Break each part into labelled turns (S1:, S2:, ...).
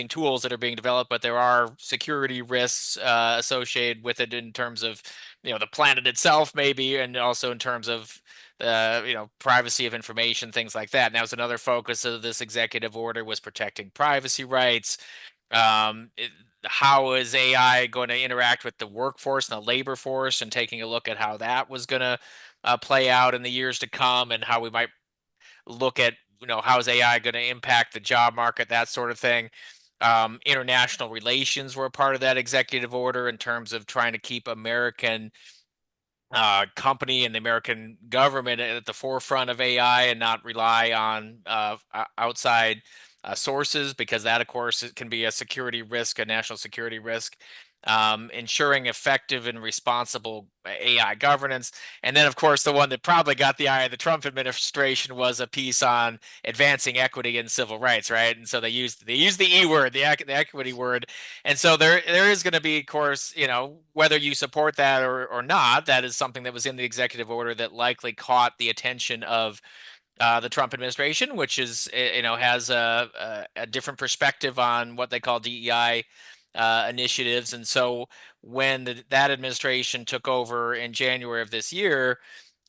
S1: tools that are being developed, but there are security risks associated with it in terms of, the planet itself, maybe, and also in terms of privacy of information, things like that. And that was another focus of this executive order, was protecting privacy rights. um, it, how is AI going to interact with the workforce and the labor force, and taking a look at how that was going to play out in the years to come, and how we might look at, how is AI going to impact the job market, that sort of thing. International relations were a part of that executive order in terms of trying to keep American company and the American government at the forefront of AI, and not rely on outside sources, because that, of course, it can be a security risk, a national security risk. Ensuring effective and responsible AI governance. And then, of course, the one that probably got the eye of the Trump administration was a piece on advancing equity and civil rights, right? And so they used the E word, the equity word. And so there is going to be, of course, whether you support that or not, that is something that was in the executive order that likely caught the attention of the Trump administration, which is, has a different perspective on what they call DEI initiatives. And so when that administration took over in January of this year,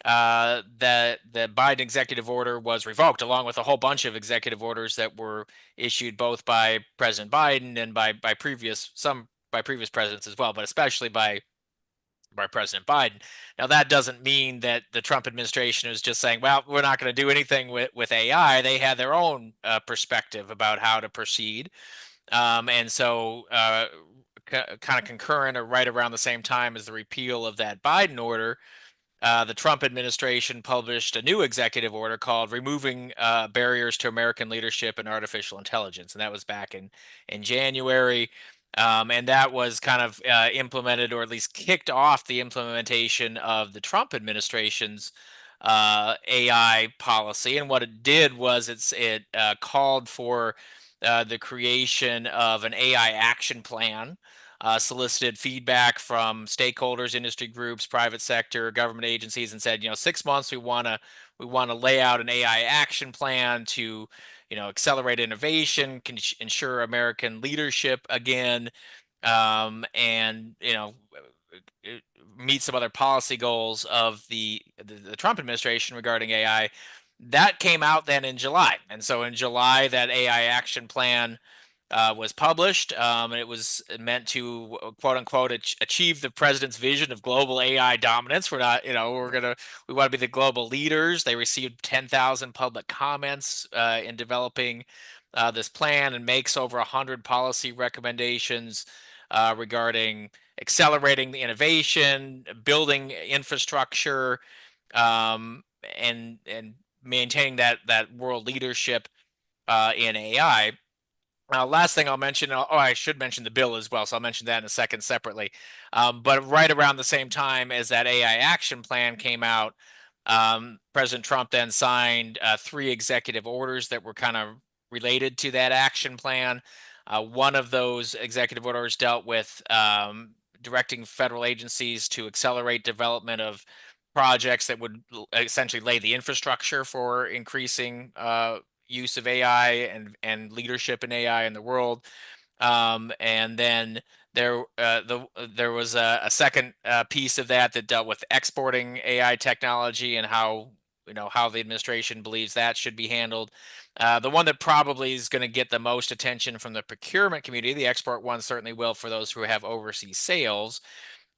S1: the Biden executive order was revoked, along with a whole bunch of executive orders that were issued both by President Biden and by previous presidents as well, but especially by President Biden. Now, that doesn't mean that the Trump administration is just saying, "Well, we're not going to do anything with AI." They had their own perspective about how to proceed, and so kind of concurrent or right around the same time as the repeal of that Biden order, the Trump administration published a new executive order called "Removing Barriers to American Leadership in Artificial Intelligence," and that was back in January. And that was kind of implemented, or at least kicked off the implementation of the Trump administration's AI policy. And what it did was it called for the creation of an AI action plan, solicited feedback from stakeholders, industry groups, private sector, government agencies, and said, 6 months, we want to lay out an AI action plan to, accelerate innovation, ensure American leadership again, and meet some other policy goals of the Trump administration regarding AI. That came out then in July, and so in July, that AI action plan was published, and it was meant to, quote unquote, achieve the president's vision of global AI dominance. We're not, we want to be the global leaders. They received 10,000 public comments in developing this plan, and makes over 100 policy recommendations regarding accelerating the innovation, building infrastructure, and maintaining that world leadership in AI. Last thing I'll mention, I should mention the bill as well, so I'll mention that in a second separately. But right around the same time as that AI action plan came out, President Trump then signed three executive orders that were kind of related to that action plan. One of those executive orders dealt with directing federal agencies to accelerate development of projects that would essentially lay the infrastructure for increasing use of AI and leadership in AI in the world. And then there was a second piece of that dealt with exporting AI technology, and how the administration believes that should be handled. The one that probably is going to get the most attention from the procurement community, the export one certainly will for those who have overseas sales,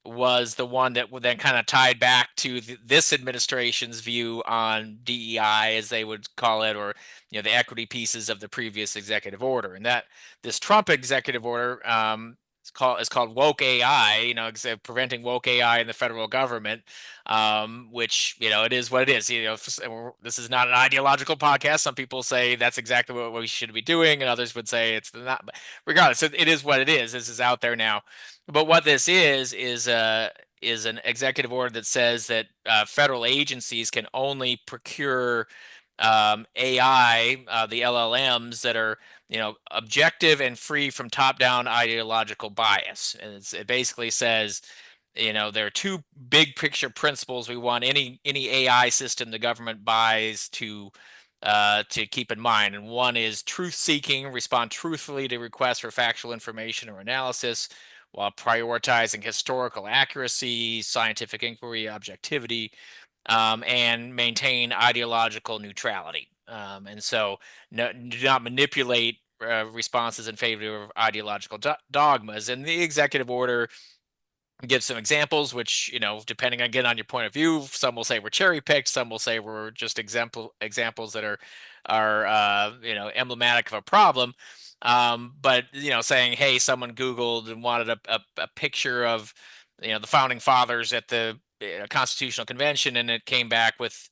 S1: was the one that would then kind of tied back to this administration's view on DEI, as they would call it, or the equity pieces of the previous executive order. And that this Trump executive order, is called woke AI. Preventing woke AI in the federal government, which it is what it is. This is not an ideological podcast. Some people say that's exactly what we should be doing, and others would say it's not. But regardless, it is what it is. This is out there now. But what this is an executive order that says that federal agencies can only procure AI, the LLMs, that are objective and free from top-down ideological bias. And it basically says, there are two big picture principles we want any AI system the government buys to to keep in mind. And one is truth seeking, respond truthfully to requests for factual information or analysis while prioritizing historical accuracy, scientific inquiry, objectivity, and maintain ideological neutrality. And so, no, do not manipulate responses in favor of ideological dogmas. And the executive order give some examples, which, depending again on your point of view, some will say we're cherry picked, some will say we're just examples that are emblematic of a problem. But saying, hey, someone Googled and wanted a picture of the founding fathers at the Constitutional Convention, and it came back with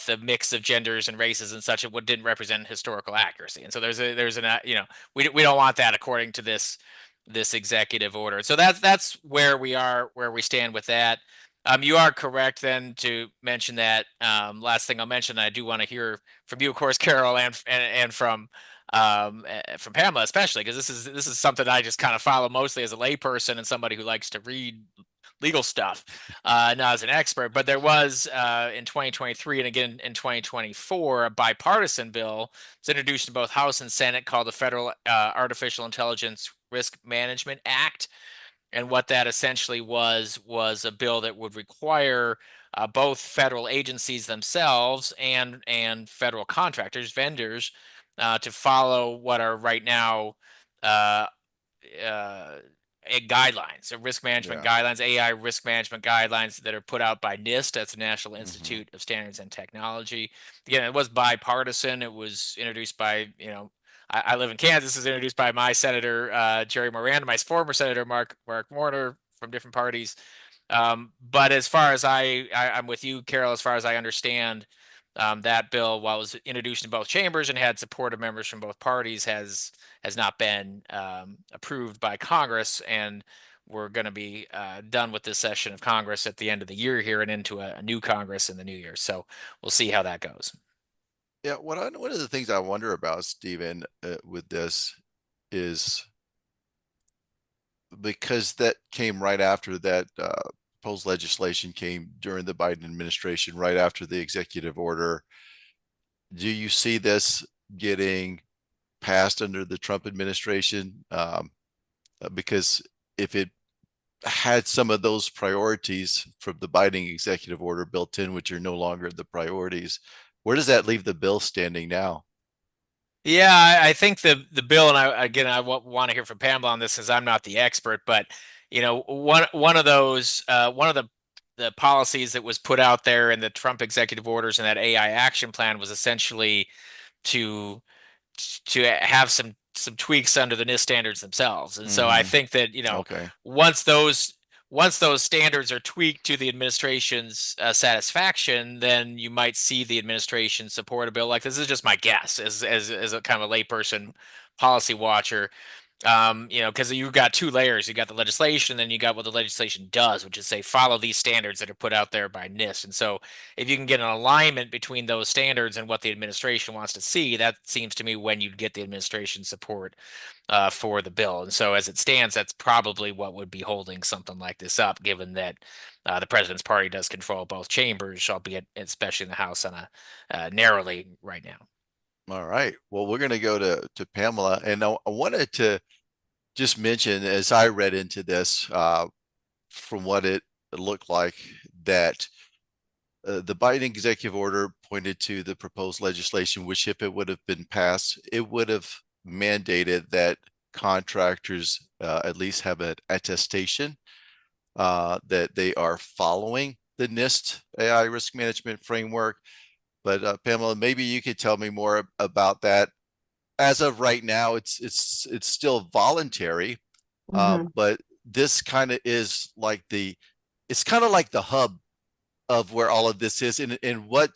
S1: a mix of genders and races and such, it didn't represent historical accuracy. And so we don't want that according to this executive order. So that's where we stand with that. You are correct then to mention that. Last thing I'll mention, I do want to hear from you, of course, Carol, and from Pamela, especially because this is something I just kind of follow mostly as a layperson and somebody who likes to read legal stuff, not as an expert. But there was in 2023 and again in 2024 a bipartisan bill was introduced in both House and Senate called the Federal Artificial Intelligence Risk Management Act. And what that essentially was a bill that would require both federal agencies themselves and federal contractors, vendors, to follow what are right now uh, uh, guidelines, so risk management
S2: Yeah.
S1: guidelines, AI risk management guidelines that are put out by NIST, that's the National
S2: Hmm.
S1: Institute of Standards and Technology. Again, it was bipartisan. It was introduced by, I live in Kansas. It was introduced by my senator, Jerry Moran, my former senator, Mark Warner, from different parties. But as far as I'm with you, Carol, as far as I understand, that bill, while it was introduced in both chambers and had support of members from both parties, has not been approved by Congress, and we're going to be done with this session of Congress at the end of the year here and into a new Congress in the new year. So we'll see how that goes.
S2: Yeah. One of the things I wonder about, Stephen, with this is because that came right after that proposed legislation came during the Biden administration, right after the executive order. Do you see this getting passed under the Trump administration? Because if it had some of those priorities from the Biden executive order built in, which are no longer the priorities, where does that leave the bill standing now?
S1: Yeah, I think the bill, and I want to hear from Pamela on this, since I'm not the expert, but one of those one of the policies that was put out there in the Trump executive orders and that AI action plan was essentially to have some tweaks under the NIST standards themselves. And so I
S2: Mm-hmm.
S1: think that,
S2: Okay.
S1: once those once those standards are tweaked to the administration's satisfaction, then you might see the administration support a bill like this. This is just my guess as a kind of a layperson policy watcher. Because you've got two layers. You got the legislation, then you got what the legislation does, which is say follow these standards that are put out there by NIST. And so if you can get an alignment between those standards and what the administration wants to see, that seems to me when you'd get the administration support for the bill. And so as it stands, that's probably what would be holding something like this up, given that the president's party does control both chambers, albeit especially in the House on a narrowly right now.
S2: All right. Well, we're going to go to Pamela, and I wanted to just mention, as I read into this, from what it looked like, that the Biden executive order pointed to the proposed legislation, which, if it would have been passed, it would have mandated that contractors at least have an attestation that they are following the NIST AI risk management framework. But Pamela, maybe you could tell me more about that. As of right now, it's still voluntary,
S3: Hmm.
S2: but this kind of is like it's kind of like the hub of where all of this is, and what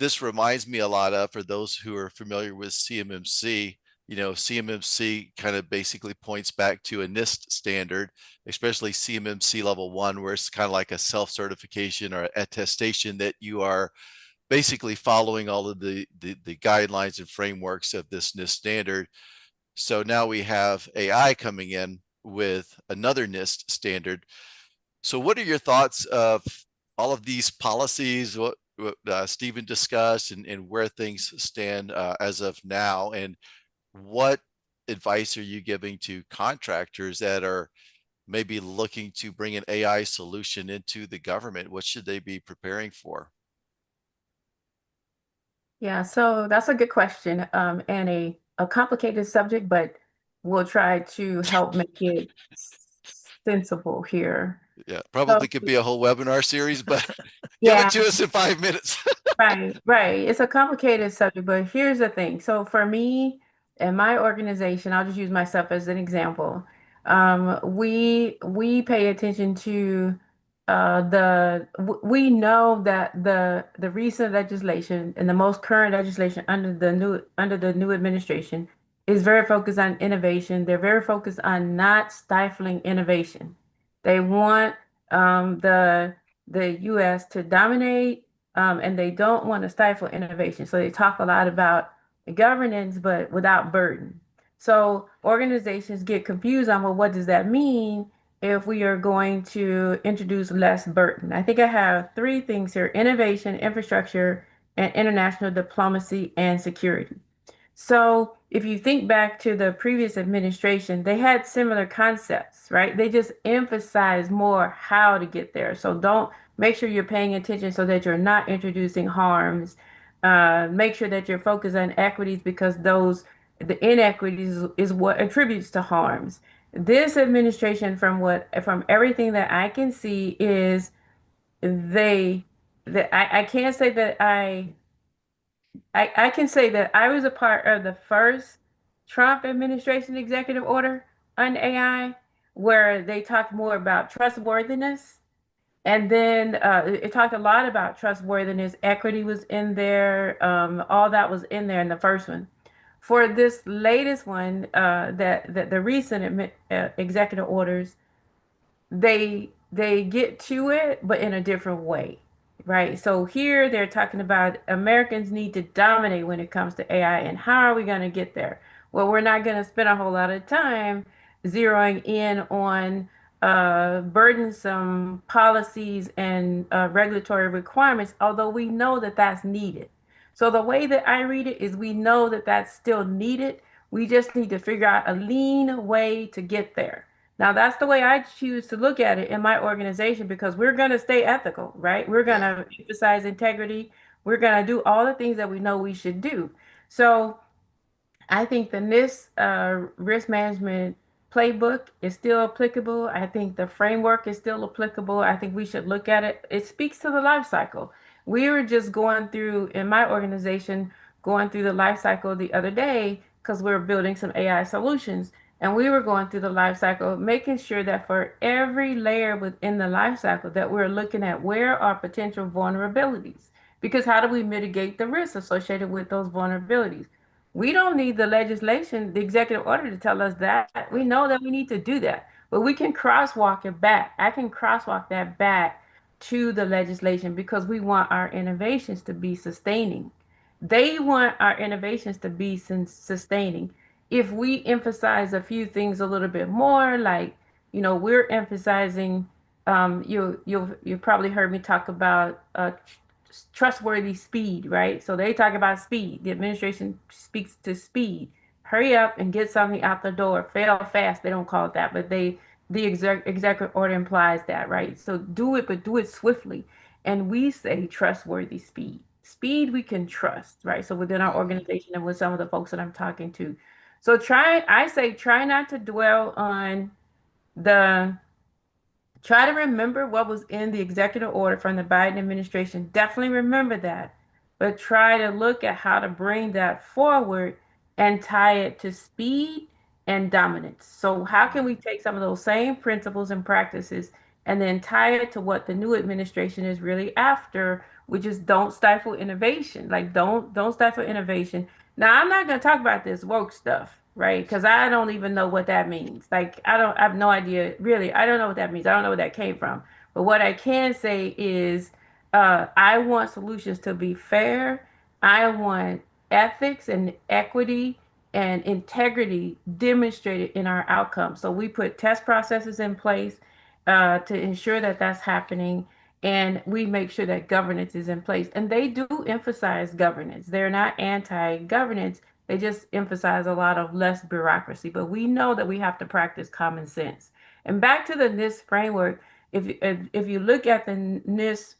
S2: this reminds me a lot of, for those who are familiar with CMMC. CMMC kind of basically points back to a NIST standard, especially CMMC level 1, where it's kind of like a self-certification or attestation that you are basically following all of the guidelines and frameworks of this NIST standard. So now we have AI coming in with another NIST standard. So what are your thoughts of all of these policies? what Stephen discussed and where things stand as of now, and what advice are you giving to contractors that are maybe looking to bring an AI solution into the government? What should they be preparing for?
S3: Yeah, so that's a good question, and a complicated subject, but we'll try to help make it sensible here.
S2: Yeah,
S3: So,
S2: probably could be a whole webinar series, but give it
S3: yeah,
S2: to us in 5 minutes.
S3: right, right. It's a complicated subject, but here's the thing. So for me and my organization, I'll just use myself as an example. We pay attention to we know that the recent legislation and the most current legislation under the new administration is very focused on innovation. They're very focused on not stifling innovation. They want the U.S. to dominate, and they don't want to stifle innovation. So they talk a lot about governance, but without burden. So organizations get confused on, well, what does that mean if we are going to introduce less burden? I think I have three things here: innovation, infrastructure, and international diplomacy and security. So if you think back to the previous administration, they had similar concepts, right? They just emphasize more how to get there. So don't make sure you're paying attention so that you're not introducing harms. Make sure that you're focused on equities because the inequities is what attributes to harms. This administration, from everything that I can see, is they that I can't say that I can say that I was a part of the first Trump administration executive order on AI, where they talked more about trustworthiness. And then it talked a lot about trustworthiness. Equity was in there. All that was in there in the first one. For this latest one, that the recent executive orders, they get to it, but in a different way, right? So here they're talking about Americans need to dominate when it comes to AI, and how are we going to get there? Well, we're not going to spend a whole lot of time zeroing in on burdensome policies and regulatory requirements, although we know that that's needed. So the way that I read it is we know that that's still needed. We just need to figure out a lean way to get there. Now, that's the way I choose to look at it in my organization because we're going to stay ethical, right? We're going
S2: Yeah,
S3: to emphasize integrity. We're going to do all the things that we know we should do. So, I think the NIST risk management playbook is still applicable. I think the framework is still applicable. I think we should look at it. It speaks to the life cycle. We were just going through, in my organization, going through the life cycle the other day because we are building some AI solutions. And we were going through the life cycle, making sure that for every layer within the life cycle that we're looking at where are potential vulnerabilities. Because how do we mitigate the risks associated with those vulnerabilities? We don't need the legislation, the executive order to tell us that. We
S2: right.
S3: know that we need to do that, but we can crosswalk it back. I can crosswalk that back to the legislation because we want our innovations to be sustaining. They want our innovations to be sustaining. If we emphasize a few things a little bit more, like, we're emphasizing, you probably heard me talk about trustworthy speed, right? So they talk about speed. The administration speaks to speed. Hurry up and get something out the door. Fail fast. They don't call it that, but the executive order implies that, right? So do it, but do it swiftly. And we say trustworthy speed. Speed we can trust, right? So within our
S2: Mhm.
S3: organization and with some of the folks that I'm talking to. So I say try not to dwell on the try to remember what was in the executive order from the Biden administration. Definitely remember that. But try to look at how to bring that forward and tie it to speed and dominance. So, how can we take some of those same principles and practices and then tie it to what the new administration is really after, which is don't stifle innovation. Like don't stifle innovation. Now, I'm not going to talk about this woke stuff, right? Because I don't even know what that means. Like, I have no idea, really. I don't know what that means. I don't know where that came from. But what I can say is, I want solutions to be fair. I want ethics and equity and integrity demonstrated in our outcomes. So we put test processes in place to ensure that that's happening. and we make sure that governance is in place. And they do emphasize governance. They're not anti-governance. They just emphasize a lot of less bureaucracy. But we know that we have to practice common sense. And back to the NIST framework, if you look at the NIST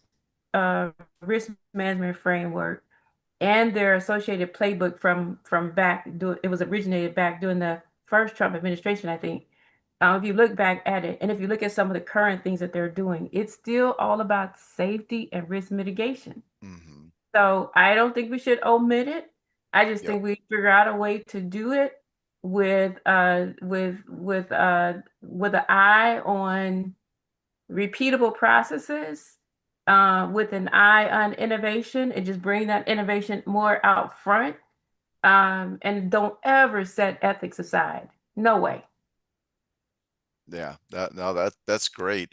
S3: risk management framework and their associated playbook from back, it was originated back during the first Trump administration, I think. If you look back at it, and if you look at some of the current things that they're doing, it's still all about safety and risk mitigation.
S2: Hmm.
S3: So I don't think we should omit it. I just
S2: Yep.
S3: think we figure out a way to do it with an eye on repeatable processes, with an eye on innovation, and just bring that innovation more out front. And don't ever set ethics aside. No way.
S2: Yeah, that's great.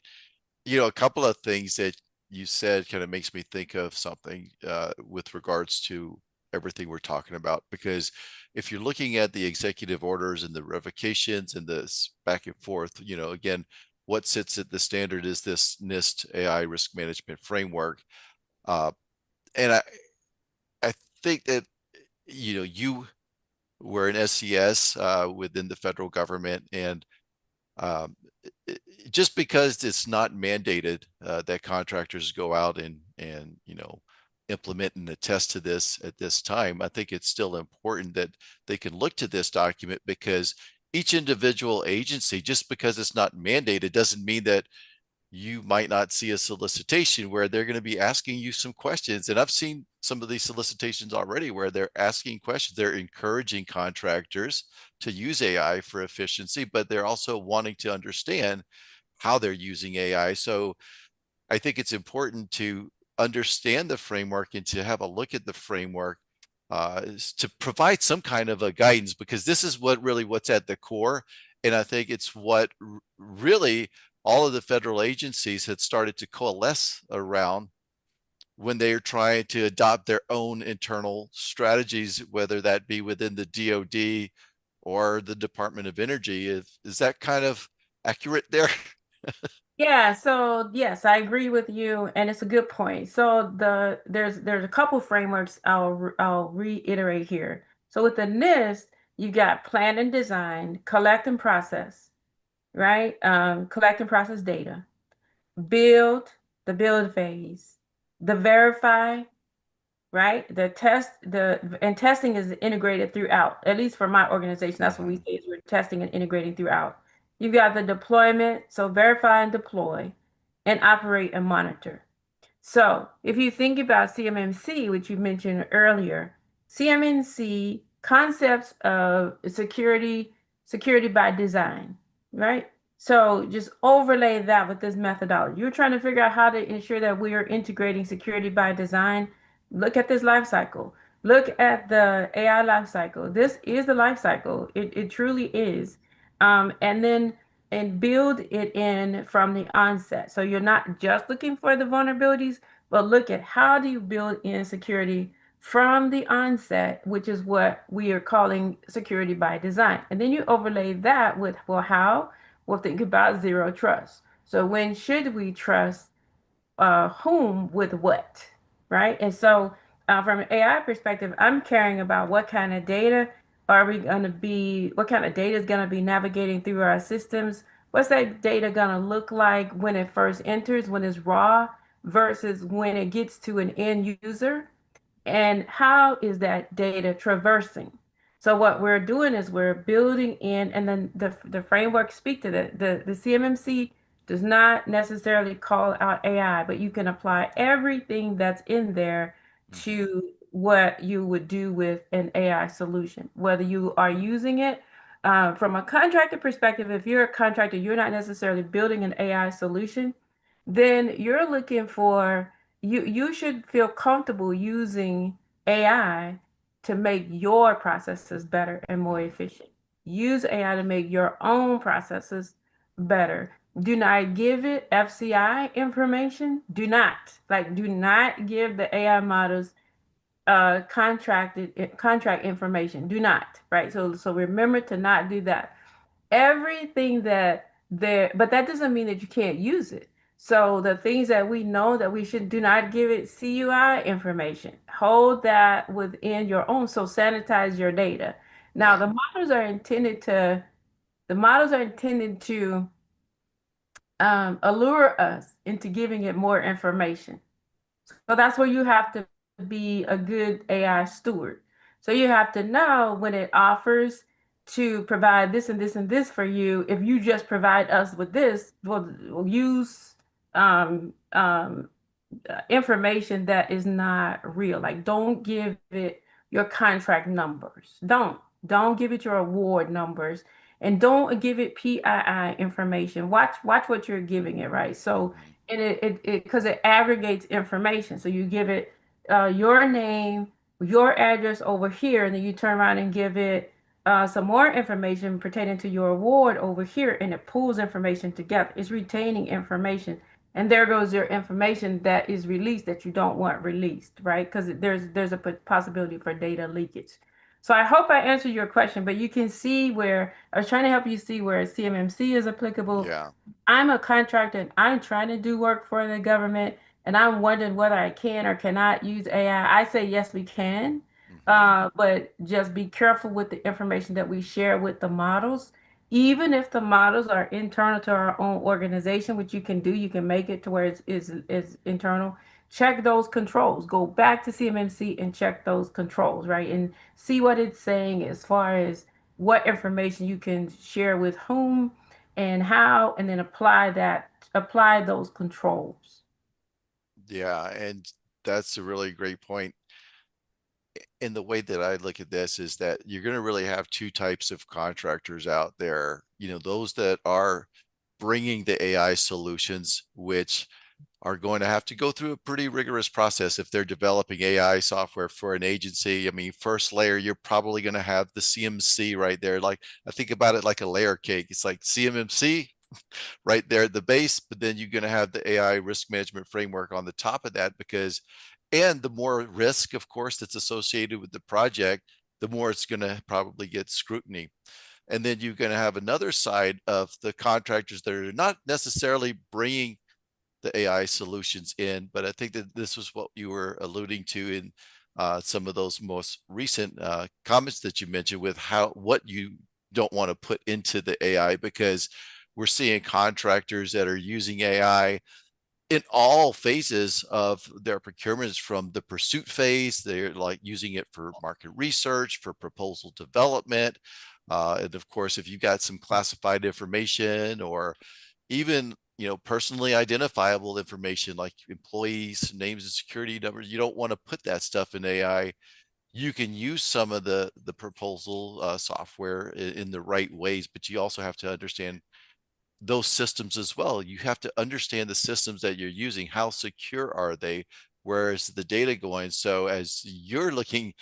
S2: You know, a couple of things that you said kind of makes me think of something with regards to everything we're talking about. Because if you're looking at the executive orders and the revocations and this back and forth, you know, again, what sits at the standard is this NIST AI risk management framework. Uh, and I think that, you know, you were an SCS within the federal government, and um, just because it's not mandated that contractors go out and you know implement and attest to this at this time, I think it's still important that they can look to this document, because each individual agency, just because it's not mandated, doesn't mean that you might not see a solicitation where they're going to be asking you some questions. And I've seen some of these solicitations already where they're asking questions. They're encouraging contractors to use AI for efficiency, but they're also wanting to understand how they're using AI. So I think it's important to understand the framework and to have a look at the framework, to provide some kind of a guidance, because this is what's at the core. And I think it's what really all of the federal agencies had started to coalesce around when they are trying to adopt their own internal strategies, whether that be within the DoD or the Department of Energy. Is that kind of accurate there?
S3: Yeah, so yes, I agree with you, and it's a good point. So there's a couple frameworks I'll reiterate here. So with the NIST, you got plan and design, collect and process, right? Collect and process data, build, the build phase, the verify, right? The test, and testing is integrated throughout. At least for my organization, that's what we
S2: Mhm.
S3: say is we're testing and integrating throughout. You've got the deployment, so verify and deploy, and operate and monitor. So if you think about CMMC, which you mentioned earlier, CMMC concepts of security by design, right? So just overlay that with this methodology. You're trying to figure out how to ensure that we are integrating security by design. Look at this life cycle. Look at the AI life cycle. This is the life cycle. It truly is. And then and build it in from the onset. So you're not just looking for the vulnerabilities, but look at how do you build in security from the onset, which is what we are calling security by design. And then you overlay that with, well, how? Well, think about zero trust. So when should we trust whom with what, right? And so, from an AI perspective, I'm caring about what kind of data are we going to be, what kind of data is going to be navigating through our systems? What's that data going to look like when it first enters, when it's raw, versus when it gets to an end user? And how is that data traversing? So what we're doing is we're building in, and then the framework speak to that. The CMMC does not necessarily call out AI, but you can apply everything that's in there
S2: Mhm.
S3: to what you would do with an AI solution, whether you are using it from a contractor perspective. If you're a contractor, you're not necessarily building an AI solution, then you're looking for, you should feel comfortable using AI to make your processes better and more
S2: Mhm.
S3: efficient. Use AI to make your own processes better. Do not give it FCI information. Do not. Like, do not give the AI models contract information. Do not, right? So remember to not do that. Everything that there, but that doesn't mean that you can't use it. So the things that we know that we should do not give it CUI information. Hold that within your own. So sanitize your data. Now
S2: Yeah.
S3: the models are intended to allure us into giving it more information. So that's where you have to be a good AI steward. So you have to know when it offers to provide this and this and this for you. If you just provide us with this, we'll use um, um, information that is not real. Like, don't give it your contract numbers. Don't give it your award numbers, and don't give it PII information. Watch what you're giving it, right? So,
S2: Mhm.
S3: and it because it aggregates information. So you give it your name, your address over here, and then you turn around and give it some more information pertaining to your award over here, and it pulls information together. It's retaining information, and there goes your information that is released that you don't want released, right? Because there's a possibility for data leakage. So I hope I answered your question, but you can see where I was trying to help you see where CMMC is applicable.
S2: Yeah.
S3: I'm a contractor and I'm trying to do work for the government, and I'm wondering whether I can or cannot use AI. I say yes, we can,
S2: Hmm.
S3: but just be careful with the information that we share with the models. Even if the models are internal to our own organization, which you can do, you can make it to where it's internal. Check those controls. Go back to CMMC and check those controls, right? And see what it's saying as far as what information you can share with whom and how, and then apply those controls.
S2: Yeah. And that's a really great point. And the way that I look at this is that you're going to really have two types of contractors out there. Those that are bringing the AI solutions, which are going to have to go through a pretty rigorous process if they're developing AI software for an agency. I mean, first layer, you're probably going to have the CMC right there. Like, I think about it like a layer cake. It's like CMMC right there at the base, but then you're going to have the AI risk management framework on the top of that, because, and the more risk, of course, that's associated with the project, the more it's going to probably get scrutiny. And then you're going to have another side of the contractors that are not necessarily bringing the AI solutions in, but I think that this was what you were alluding to in some of those most recent comments that you mentioned, with what you don't want to put into the AI, because we're seeing contractors that are using AI in all phases of their procurements, from the pursuit phase. They're like using it for market research, for proposal development. And of course, if you've got some classified information, or even personally identifiable information like employees names and security numbers, you don't want to put that stuff in AI. You can use some of the proposal software in the right ways, but you also have to understand those systems as well. You have to understand the systems that you're using. How secure are they? Where is the data going? So as you're looking,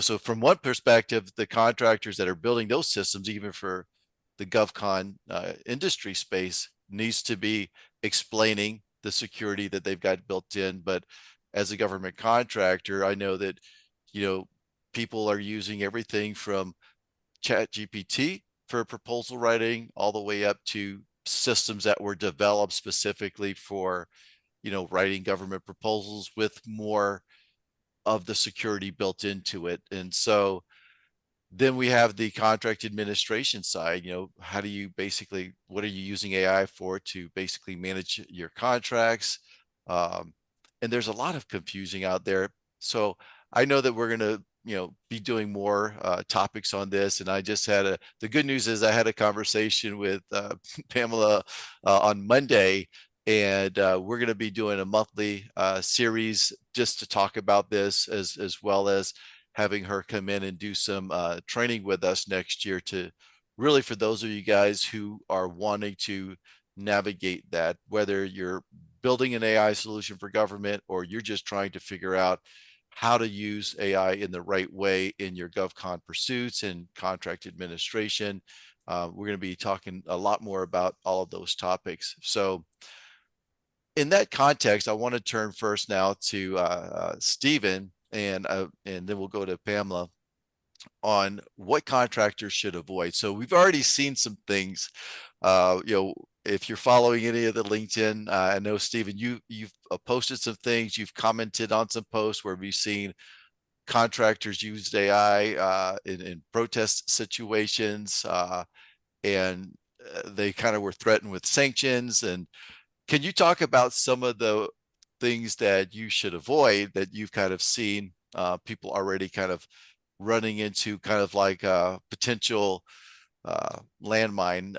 S2: so from one perspective, the contractors that are building those systems, even for the GovCon industry space, needs to be explaining the security that they've got built in. But as a government contractor, I know that, you know, people are using everything from Chat GPT for proposal writing all the way up to systems that were developed specifically for, writing government proposals with more of the security built into it. And so then we have the contract administration side. How do you basically, what are you using AI for to basically manage your contracts? Um, and there's a lot of confusing out there. So I know that we're going to, be doing more topics on this. And I just had the good news is I had a conversation with Pamela on Monday, and we're going to be doing a monthly series just to talk about this, as well as having her come in and do some training with us next year, to really, for those of you guys who are wanting to navigate that, whether you're building an AI solution for government or you're just trying to figure out how to use AI in the right way in your GovCon pursuits and contract administration. We're going to be talking a lot more about all of those topics. So in that context, I want to turn first now to Stephen, and then we'll go to Pamela on what contractors should avoid. So we've already seen some things, if you're following any of the LinkedIn, I know Stephen, you've posted some things, you've commented on some posts where we've seen contractors used AI in protest situations, and they kind of were threatened with sanctions. And can you talk about some of the things that you should avoid that you've kind of seen people already kind of running into, kind of like a potential landmine,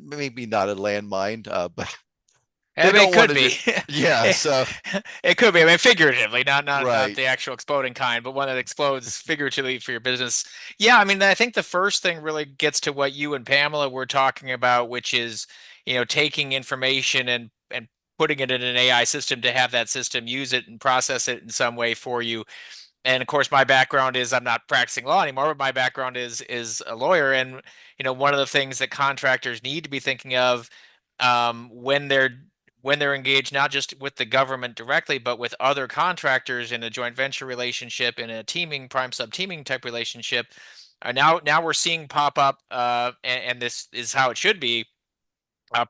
S2: maybe not a landmine, but
S1: I
S2: they
S1: mean, it
S2: don't want
S1: could
S2: to
S1: be.
S2: do, yeah,
S1: It,
S2: so
S1: it could be. I mean, figuratively, not
S2: right.
S1: the actual exploding kind, but one that explodes figuratively for your business. Yeah, I mean, I think the first thing really gets to what you and Pamela were talking about, which is, taking information and putting it in an AI system to have that system use it and process it in some way for you. And of course, my background is I'm not practicing law anymore, but my background is a lawyer. And one of the things that contractors need to be thinking of, when they're engaged not just with the government directly, but with other contractors in a joint venture relationship, in a teaming prime sub teaming type relationship. Now we're seeing pop up, and this is how it should be.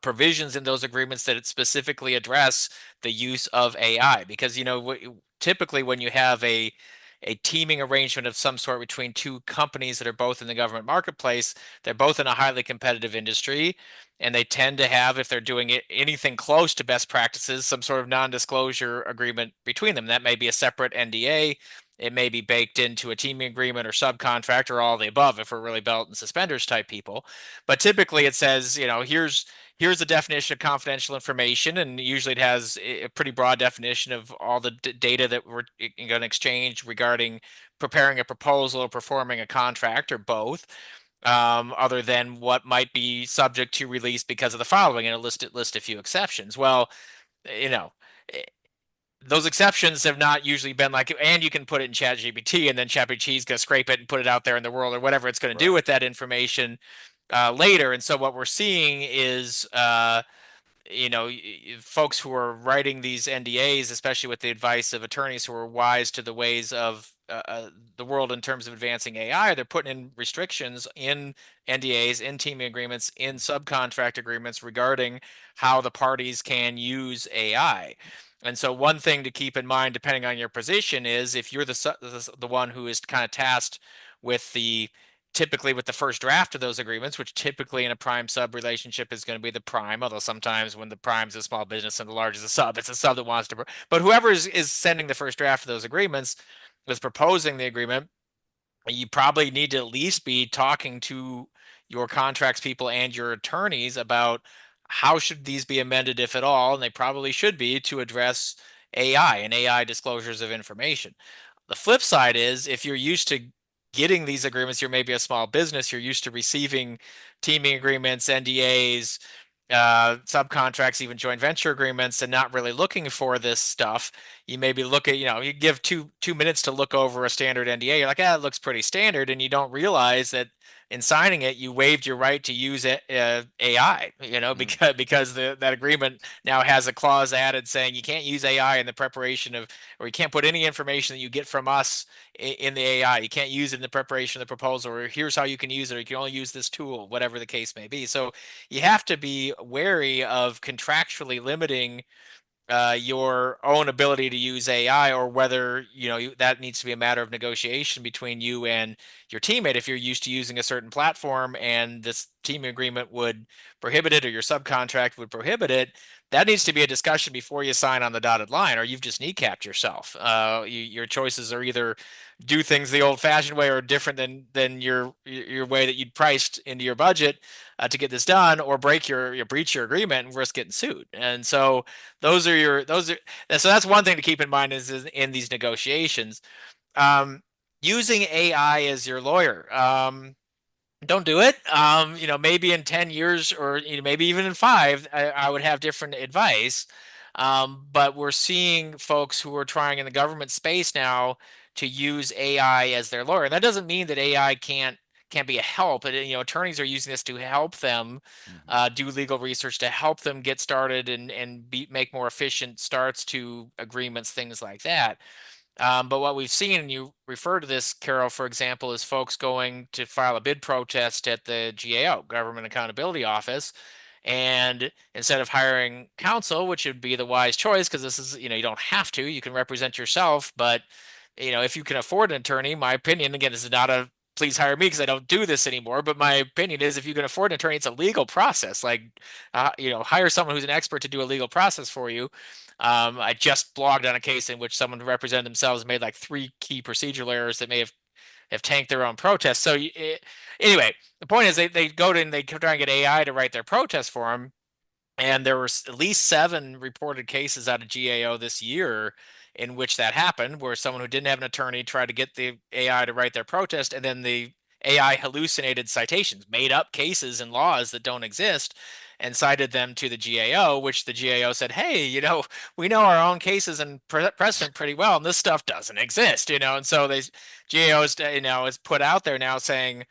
S1: Provisions in those agreements that it specifically address the use of AI, because typically when you have a teaming arrangement of some sort between two companies that are both in the government marketplace, they're both in a highly competitive industry, and they tend to have, if they're doing anything close to best practices, some sort of non-disclosure agreement between them. That may be a separate NDA. It may be baked into a teaming agreement or subcontract or all the above if we're really belt and suspenders type people. But typically it says, here's the definition of confidential information, and usually it has a pretty broad definition of all the data that we're going to exchange regarding preparing a proposal or performing a contract or both, other than what might be subject to release because of the following, and list a few exceptions. Well, you know. eh, those exceptions have not usually been like, and you can put it in ChatGPT, and then ChatGPT is going to scrape it and put it out there in the world or whatever it's going to do
S2: Right.
S1: with that information later. And so what we're seeing is, folks who are writing these NDAs, especially with the advice of attorneys who are wise to the ways of the world in terms of advancing AI, they're putting in restrictions in NDAs, in teaming agreements, in subcontract agreements regarding how the parties can use AI. And so, one thing to keep in mind, depending on your position, is if you're the one who is kind of tasked with typically with the first draft of those agreements, which typically in a prime sub relationship is going to be the prime, although sometimes when the prime's a small business and the large is a sub, it's a sub that wants to, but whoever is sending the first draft of those agreements, is proposing the agreement, you probably need to at least be talking to your contracts people and your attorneys about how should these be amended, if at all, and they probably should be to address AI and AI disclosures of information. The flip side is, if you're used to getting these agreements, you're maybe a small business, you're used to receiving teaming agreements, NDAs, subcontracts, even joint venture agreements, and not really looking for this stuff. You maybe look at, you give two minutes to look over a standard NDA. You're like, it looks pretty standard, and you don't realize that in signing it, you waived your right to use AI.
S2: Mm.
S1: Because that agreement now has a clause added saying you can't use AI in the preparation of, or you can't put any information that you get from us in the AI. You can't use it in the preparation of the proposal, or here's how you can use it, or you can only use this tool, whatever the case may be. So you have to be wary of contractually limiting your own ability to use AI, or whether that needs to be a matter of negotiation between you and your teammate. If you're used to using a certain platform and this team agreement would prohibit it, or your subcontract would prohibit it, that needs to be a discussion before you sign on the dotted line, or you've just kneecapped yourself. Your choices are either do things the old-fashioned way or different than your way that you'd priced into your budget to get this done, or breach your agreement and risk getting sued. And so those are so that's one thing to keep in mind is in these negotiations. Um, Using AI as your lawyer. Don't do it. Maybe in 10 years, or maybe even in five, I would have different advice. But we're seeing folks who are trying in the government space now to use AI as their lawyer. And that doesn't mean that AI can't be a help. Attorneys are using this to help them
S2: Mhm.
S1: do legal research, to help them get started and make more efficient starts to agreements, things like that. But what we've seen, and you refer to this, Carol, for example, is folks going to file a bid protest at the GAO, Government Accountability Office, And instead of hiring counsel, which would be the wise choice, because this is, you don't have to, you can represent yourself. But, if you can afford an attorney, my opinion, again, this is not a please hire me because I don't do this anymore. But my opinion is if you can afford an attorney, it's a legal process. Like, hire someone who's an expert to do a legal process for you. I just blogged on a case in which someone represented themselves made like 3 key procedural errors that may have tanked their own protest. So anyway, the point is they go to and they try and get AI to write their protest for them. And there were at least 7 reported cases out of GAO this year in which that happened, where someone who didn't have an attorney tried to get the AI to write their protest, and then the AI hallucinated citations, made up cases and laws that don't exist, and cited them to the GAO, which the GAO said, hey, we know our own cases and precedent pretty well, and this stuff doesn't exist, and so GAO is put out there now saying,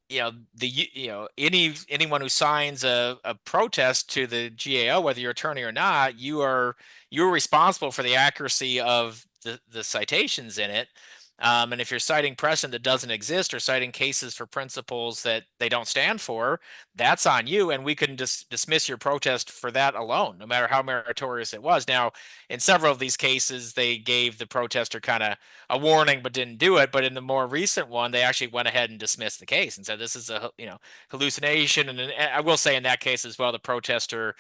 S1: anyone who signs a protest to the GAO, whether you're attorney or not, you're responsible for the accuracy of the citations in it. And if you're citing precedent that doesn't exist or citing cases for principles that they don't stand for, that's on you. And we can just dismiss your protest for that alone, no matter how meritorious it was. Now, in several of these cases, they gave the protester kind of a warning, but didn't do it. But in the more recent one, they actually went ahead and dismissed the case and said this is a hallucination. And I will say in that case as well, the protester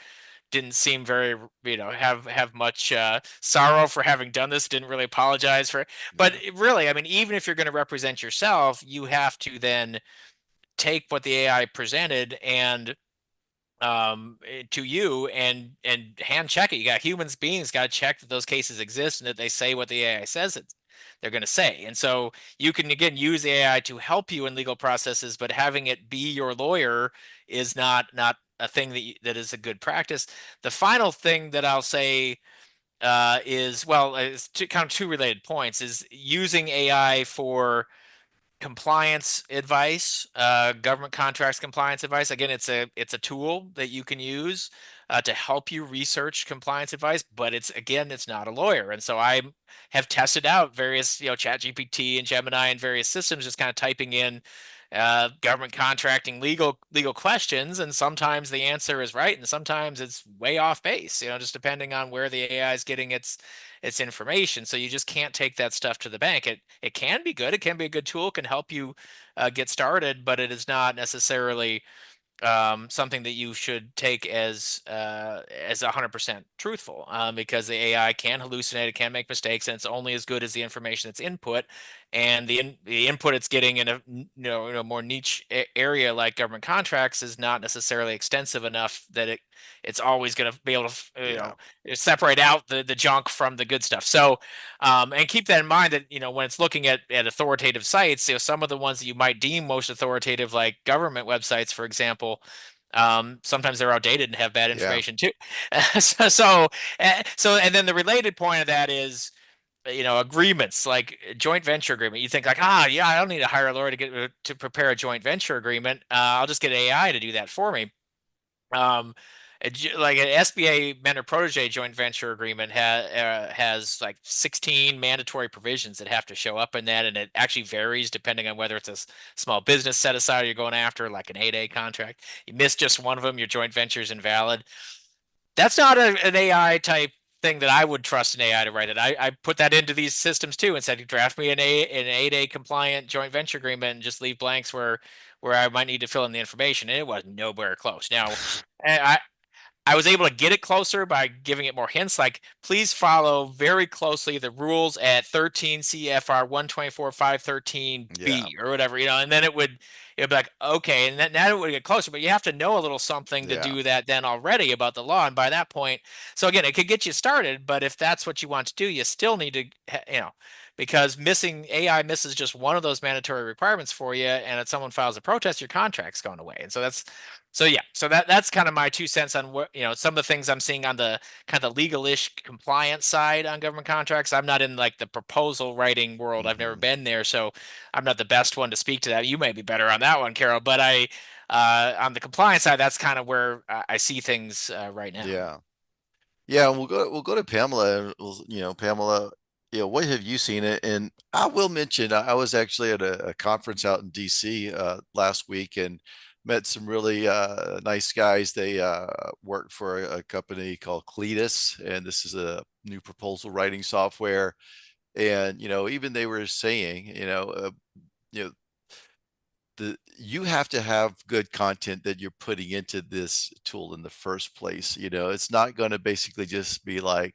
S1: didn't seem very have much sorrow for having done this, didn't really apologize for it. But really, I mean, even if you're going to represent yourself, you have to then take what the AI presented and to you and hand check it. You got humans beings got to check that those cases exist and that they say what the AI says they're going to say. And so you can again use the AI to help you in legal processes, but having it be your lawyer is not a thing that is a good practice. The final thing that I'll say is, well, it's kind of 2 related points, is using AI for compliance advice, government contracts compliance advice. Again, it's a tool that you can use to help you research compliance advice, but it's not a lawyer. And so I have tested out various, Chat GPT and Gemini and various systems, just kind of typing in government contracting legal questions, and sometimes the answer is right, and sometimes it's way off base. Just depending on where the AI is getting its information. So you just can't take that stuff to the bank. It can be good. It can be a good tool. It can help you get started, but it is not necessarily something that you should take as 100% truthful, because the AI can hallucinate, it can make mistakes, and it's only as good as the information that's input. And the input it's getting in a more niche area like government contracts is not necessarily extensive enough that it's always going to be able to separate out the junk from the good stuff. So and keep that in mind that when it's looking at authoritative sites, some of the ones that you might deem most authoritative, like government websites, for example, sometimes they're outdated and have bad information too. And then the related point of that is, agreements like a joint venture agreement. You think like, yeah, I don't need to hire a lawyer to prepare a joint venture agreement. I'll just get AI to do that for me. Like an SBA mentor protege joint venture agreement has like 16 mandatory provisions that have to show up in that, and it actually varies depending on whether it's a small business set aside you're going after, like an 8A contract. You miss just one of them, your joint venture is invalid. That's not an AI type thing that I would trust an AI to write it. I put that into these systems too and said, draft me an 8A compliant joint venture agreement and just leave blanks where I might need to fill in the information. And it was nowhere close. Now, I was able to get it closer by giving it more hints, like please follow very closely the rules at 13 CFR 124.513B or whatever, and then it would be like, okay, and then now it would get closer, but you have to know a little something to do that then already about the law. And by that point, so again, it could get you started, but if that's what you want to do, you still need to, because AI misses just one of those mandatory requirements for you, and if someone files a protest, your contract's going away. And so that's kind of my 2 cents on what some of the things I'm seeing on the kind of legal-ish compliance side on government contracts. I'm not in like the proposal writing world. I've never been there, so I'm not the best one to speak to that. You may be better on that one, Carol. But on the compliance side, that's kind of where I see things right now.
S2: Yeah. We'll go to Pamela. Pamela, what have you seen? And I will mention, I was actually at a conference out in DC last week, and met some really nice guys. They work for a company called Cletus, and this is a new proposal writing software. And even they were saying, you know, you have to have good content that you're putting into this tool in the first place. It's not going to basically just be like,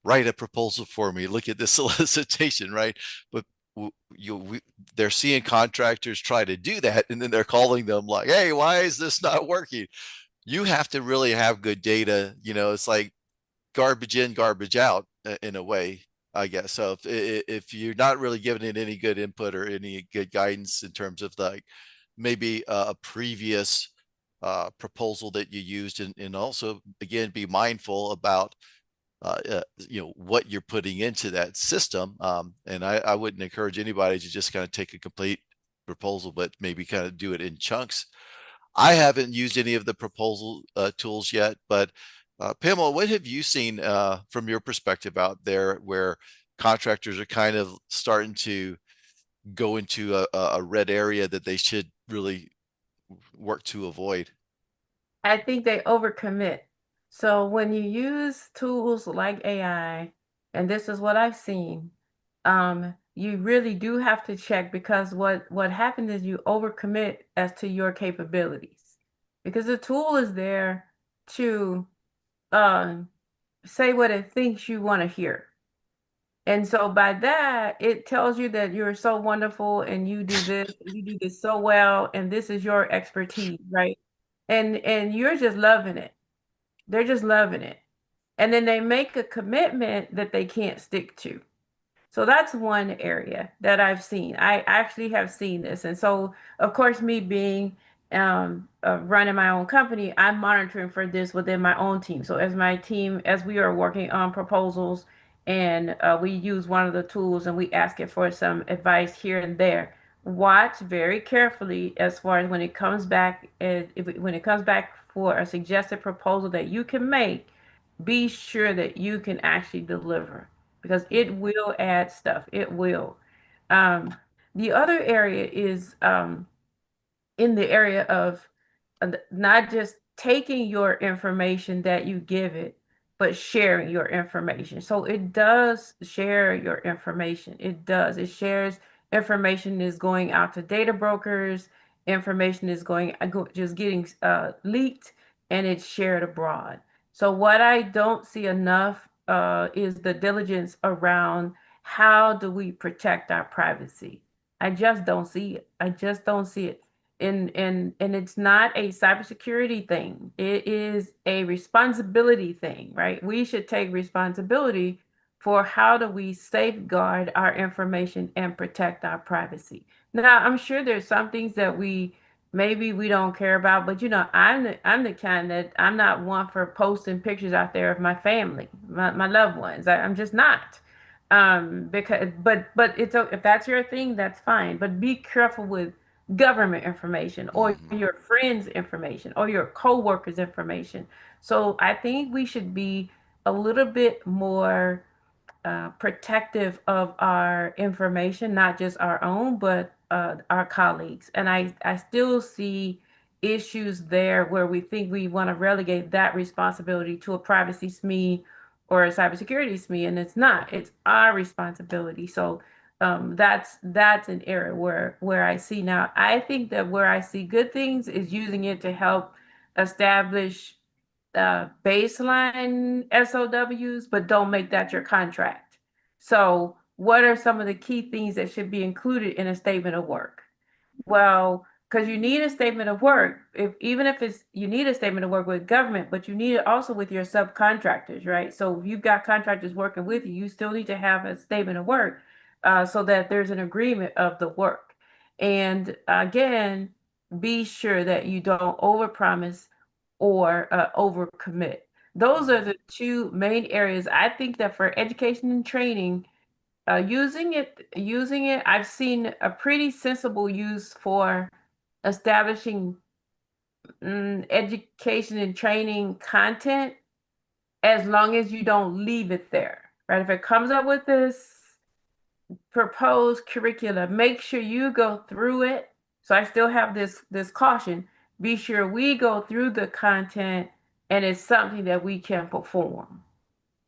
S2: write a proposal for me, look at this solicitation, right? But they're seeing contractors try to do that, and then they're calling them like, hey, why is this not working? You have to really have good data. It's like garbage in, garbage out in a way, I guess. So if you're not really giving it any good input or any good guidance in terms of like maybe a previous proposal that you used, and also again be mindful about what you're putting into that system. And I wouldn't encourage anybody to just kind of take a complete proposal, but maybe kind of do it in chunks. I haven't used any of the proposal tools yet, but Pamela, what have you seen from your perspective out there where contractors are kind of starting to go into a red area that they should really work to avoid?
S3: I think they overcommit. So when you use tools like AI, and this is what I've seen, you really do have to check, because what happens is you overcommit as to your capabilities, because the tool is there to um, say what it thinks you want to hear. And so by that, it tells you that you're so wonderful and you do this so well, and this is your expertise, right? And you're just loving it. They're just loving it. And then they make a commitment that they can't stick to. So that's one area that I've seen. I actually have seen this. And so, of course, me being running my own company, I'm monitoring for this within my own team. So as my team, as we are working on proposals, and we use one of the tools and we ask it for some advice here and there, watch very carefully as far as when it comes back, when it comes back for a suggested proposal that you can make, be sure that you can actually deliver, because it will add stuff. It will. Um, the other area is in the area of not just taking your information that you give it, but sharing your information. So it does share your information. It does. It shares information is going out to data brokers. Information is just getting leaked, and it's shared abroad. So what I don't see enough is the diligence around how do we protect our privacy. I just don't see it. I just don't see it. And it's not a cybersecurity thing. It is a responsibility thing, right? We should take responsibility for how do we safeguard our information and protect our privacy. Now, I'm sure there's some things that maybe we don't care about, but I'm the kind that I'm not one for posting pictures out there of my family, my loved ones. I'm just not. Because but if that's your thing, that's fine. But be careful with government information or
S2: Mm-hmm.
S3: your friends' information or your co-workers' information. So I think we should be a little bit more protective of our information, not just our own, but our colleagues. And I still see issues there where we think we want to relegate that responsibility to a privacy SME or a cybersecurity SME, and it's not. It's our responsibility. So that's an area where I see now. I think that where I see good things is using it to help establish baseline SOWs, but don't make that your contract. So, what are some of the key things that should be included in a statement of work? Well, because you need a statement of work, even if it's you need a statement of work with government, but you need it also with your subcontractors, right? So if you've got contractors working with you, you still need to have a statement of work so that there's an agreement of the work. And again, be sure that you don't overpromise or overcommit. Those are the two main areas. I think that for education and training, using it, I've seen a pretty sensible use for establishing education and training content, as long as you don't leave it there, right? If it comes up with this proposed curricula, make sure you go through it So I still have this caution. Be sure we go through the content and it's something that we can perform.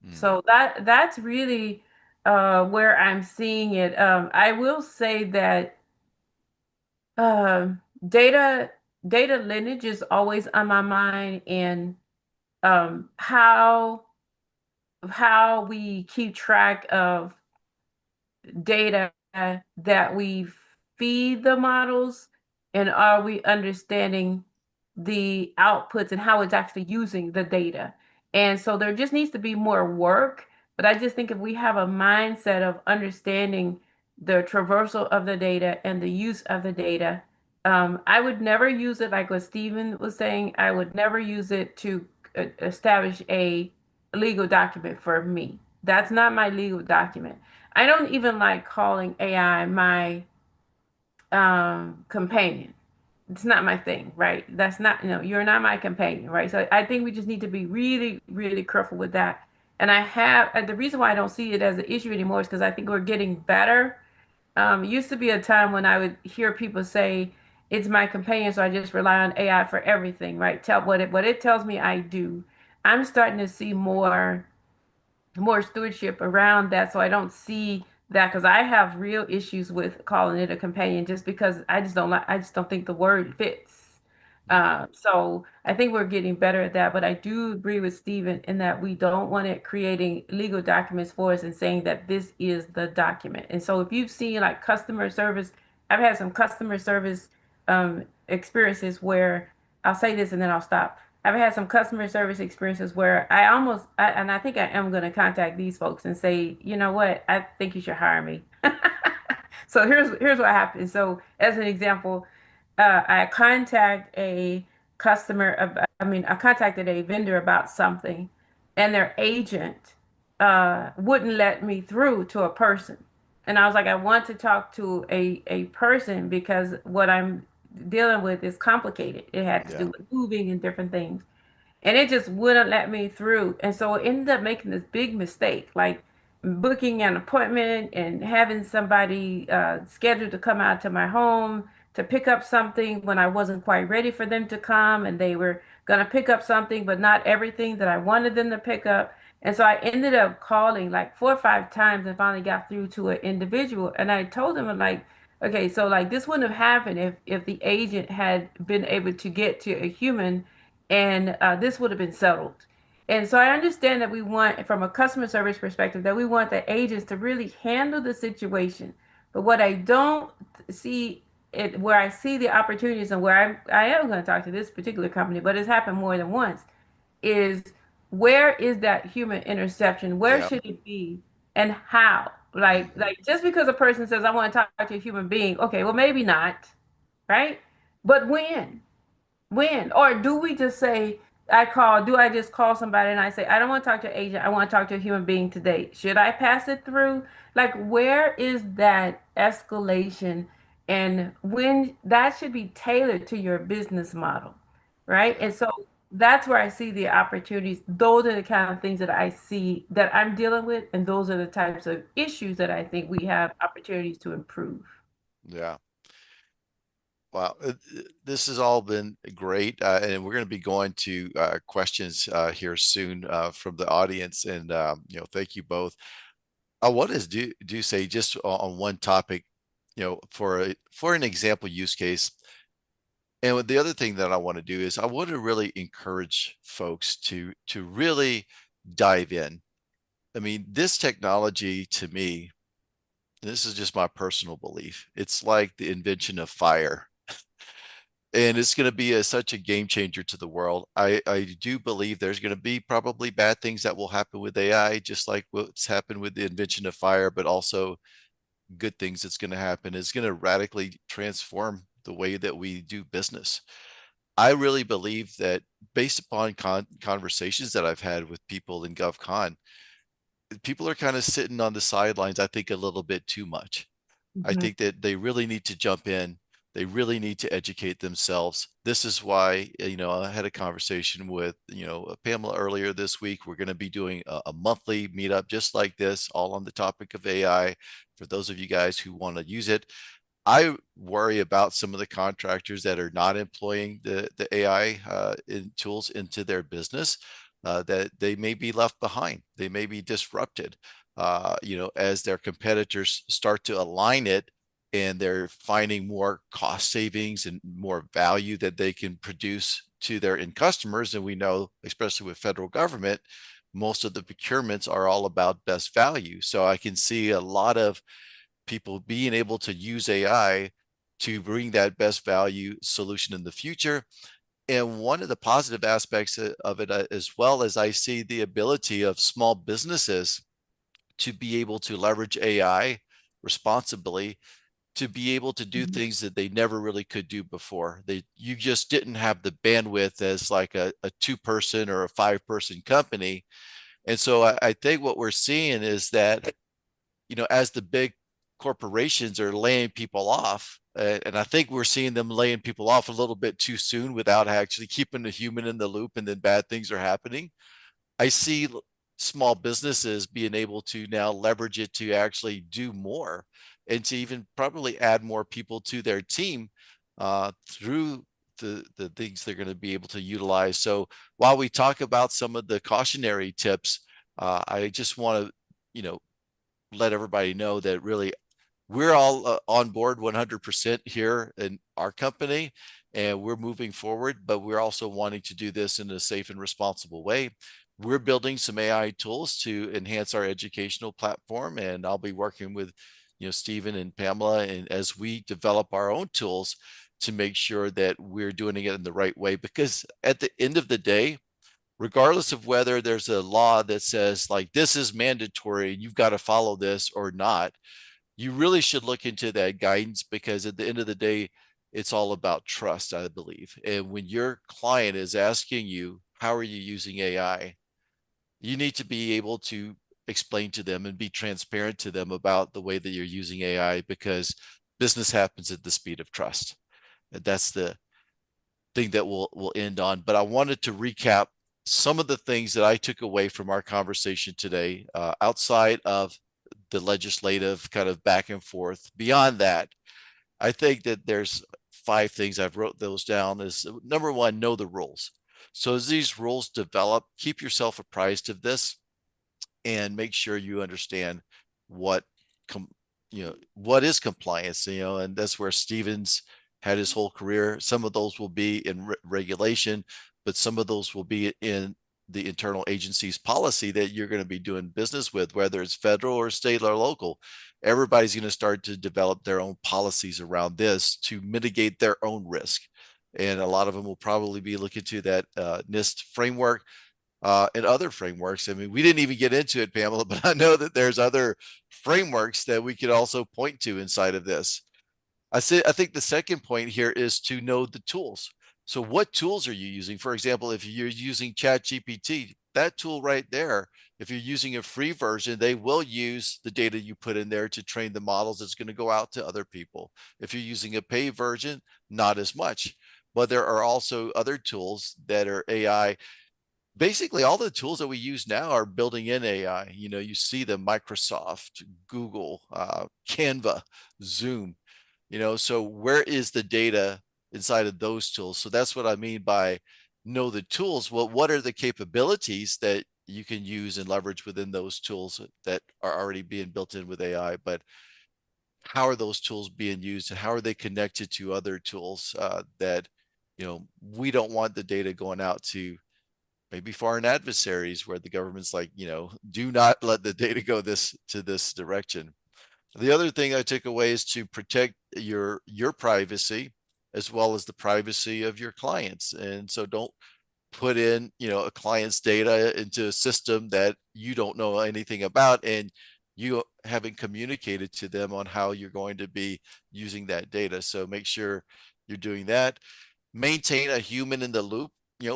S2: Mm,
S3: So that's really where I'm seeing it. I will say that um, data data lineage is always on my mind, and how we keep track of data that we feed the models, and are we understanding the outputs and how it's actually using the data. And so there just needs to be more work, but I just think if we have a mindset of understanding the traversal of the data and the use of the data, I would never use it like what Stephen was saying. I would never use it to establish a legal document for me. That's not my legal document. I don't even like calling AI my companion. It's not my thing, right? That's not, no, you're not my companion, right? So I think we just need to be really, really careful with that. And the reason why I don't see it as an issue anymore is because I think we're getting better. It used to be a time when I would hear people say, it's my companion, so I just rely on AI for everything, right? Tell what it tells me I do. I'm starting to see more stewardship around that, so I don't see that, because I have real issues with calling it a companion just because I just don't think the word fits.
S2: mm,
S3: So I think we're getting better at that, but I do agree with Stephen in that we don't want it creating legal documents for us and saying that this is the document. And so if you've seen like customer service, I've had some customer service experiences where I'll say this and then I'll stop. I've had some customer service experiences where and I think I am going to contact these folks and say, you know what, I think you should hire me. So here's what happened. So as an example, I contact a I contacted a vendor about something, and their agent wouldn't let me through to a person. And I was like, I want to talk to a person because what I'm dealing with is complicated. It had to do
S2: yeah.
S3: with moving and different things, and it just wouldn't let me through. And so I ended up making this big mistake, like booking an appointment and having somebody scheduled to come out to my home to pick up something when I wasn't quite ready for them to come, and they were going to pick up something, but not everything that I wanted them to pick up. And so I ended up calling like 4 or 5 times and finally got through to an individual. And I told them, like, okay, so like this wouldn't have happened if the agent had been able to get to a human, and this would have been settled. And so I understand that we want, from a customer service perspective, that we want the agents to really handle the situation. But what I don't see it, where I see the opportunities and where I am going to talk to this particular company, but it's happened more than once, is where is that human interception? Where
S2: Yeah.
S3: should it be, and how?
S2: Hmm.
S3: Like just because a person says I want to talk to a human being, okay, well maybe not, right? But when? When? Or do we just say, do I just call somebody and I say, I don't want to talk to an agent, I want to talk to a human being today. Should I pass it through? Like, where is that escalation? And when that should be tailored to your business model, right?
S2: Yeah.
S3: And so that's where I see the opportunities. Those are the kind of things that I see that I'm dealing with, and those are the types of issues that I think we have opportunities to improve.
S2: Yeah. Wow. This has all been great. And we're going to be going to questions here soon from the audience. And, thank you both. I want to do say just on one topic, for an example use case. And the other thing that I want to do is I want to really encourage folks to really dive in. I mean, this technology to me, this is just my personal belief. It's like the invention of fire, and it's going to be such a game changer to the world. I do believe there's going to be probably bad things that will happen with AI, just like what's happened with the invention of fire, but also good things that's going to happen. It's going to radically transform the way that we do business. I really believe that based upon conversations that I've had with people in GovCon, people are kind of sitting on the sidelines, I think, a little bit too much. I
S3: Mhm.
S2: think that they really need to jump in. They really need to educate themselves. This is why, I had a conversation with, Pamela earlier this week. We're going to be doing a monthly meetup just like this, all on the topic of AI for those of you guys who want to use it. I worry about some of the contractors that are not employing the AI tools into their business, that they may be left behind. They may be disrupted, as their competitors start to align it and they're finding more cost savings and more value that they can produce to their end customers. And we know, especially with federal government, most of the procurements are all about best value. So I can see a lot of people being able to use AI to bring that best value solution in the future. And one of the positive aspects of it, as well as I see the ability of small businesses to be able to leverage AI responsibly, to be able to do things that they never really could do before. You just didn't have the bandwidth as like a 2-person or a 5-person company. And so I think what we're seeing is that, as the big corporations are laying people off, and I think we're seeing them laying people off a little bit too soon without actually keeping the human in the loop, and then bad things are happening. I see small businesses being able to now leverage it to actually do more and to even probably add more people to their team through the things they're going to be able to utilize. So while we talk about some of the cautionary tips, I just want to, let everybody know that really we're all on board 100% here in our company, and we're moving forward, but we're also wanting to do this in a safe and responsible way. We're building some AI tools to enhance our educational platform, and I'll be working with, Stephen and Pamela, and as we develop our own tools to make sure that we're doing it in the right way. Because at the end of the day, regardless of whether there's a law that says like this is mandatory, you've got to follow this or not, you really should look into that guidance, because at the end of the day, it's all about trust, I believe. And when your client is asking you, how are you using AI? You need to be able to explain to them and be transparent to them about the way that you're using AI, because business happens at the speed of trust. And that's the thing that we'll end on. But I wanted to recap some of the things that I took away from our conversation today, outside of the legislative kind of back and forth. Beyond that, I think that there's 5 things. I've wrote those down. Is number one, know the rules. So as these rules develop, keep yourself apprised of this and make sure you understand what what is compliance, and that's where Stevens had his whole career. Some of those will be in regulation, but some of those will be in the internal agency's policy that you're going to be doing business with, whether it's federal or state or local. Everybody's going to start to develop their own policies around this to mitigate their own risk. And a lot of them will probably be looking to that NIST framework, and other frameworks. I mean, we didn't even get into it, Pamela, but I know that there's other frameworks that we could also point to inside of this. I think the second point here is to know the tools. So what tools are you using? For example, if you're using ChatGPT, that tool right there, if you're using a free version, they will use the data you put in there to train the models. It's going to go out to other people. If you're using a paid version, not as much. But there are also other tools that are AI. Basically all the tools that we use now are building in AI. You see the Microsoft, Google, Canva, Zoom, so where is the data inside of those tools? So that's what I mean by know the tools. Well, what are the capabilities that you can use and leverage within those tools that are already being built in with AI? But how are those tools being used, and how are they connected to other tools that, we don't want the data going out to maybe foreign adversaries, where the government's like, do not let the data go this direction. The other thing I took away is to protect your privacy as well as the privacy of your clients. And so don't put in, a client's data into a system that you don't know anything about, and you haven't communicated to them on how you're going to be using that data. So make sure you're doing that. Maintain a human in the loop.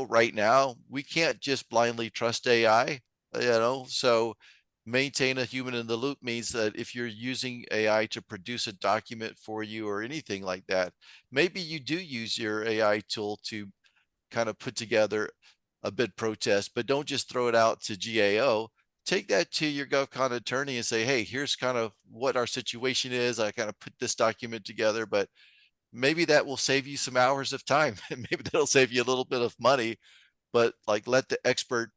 S2: Right now we can't just blindly trust AI, so maintain a human in the loop means that if you're using AI to produce a document for you or anything like that, maybe you do use your AI tool to kind of put together a bid protest, but don't just throw it out to GAO. take that to your GovCon attorney and say, hey, here's kind of what our situation is. I kind of put this document together, but maybe that will save you some hours of time. Maybe that'll save you a little bit of money, but like let the expert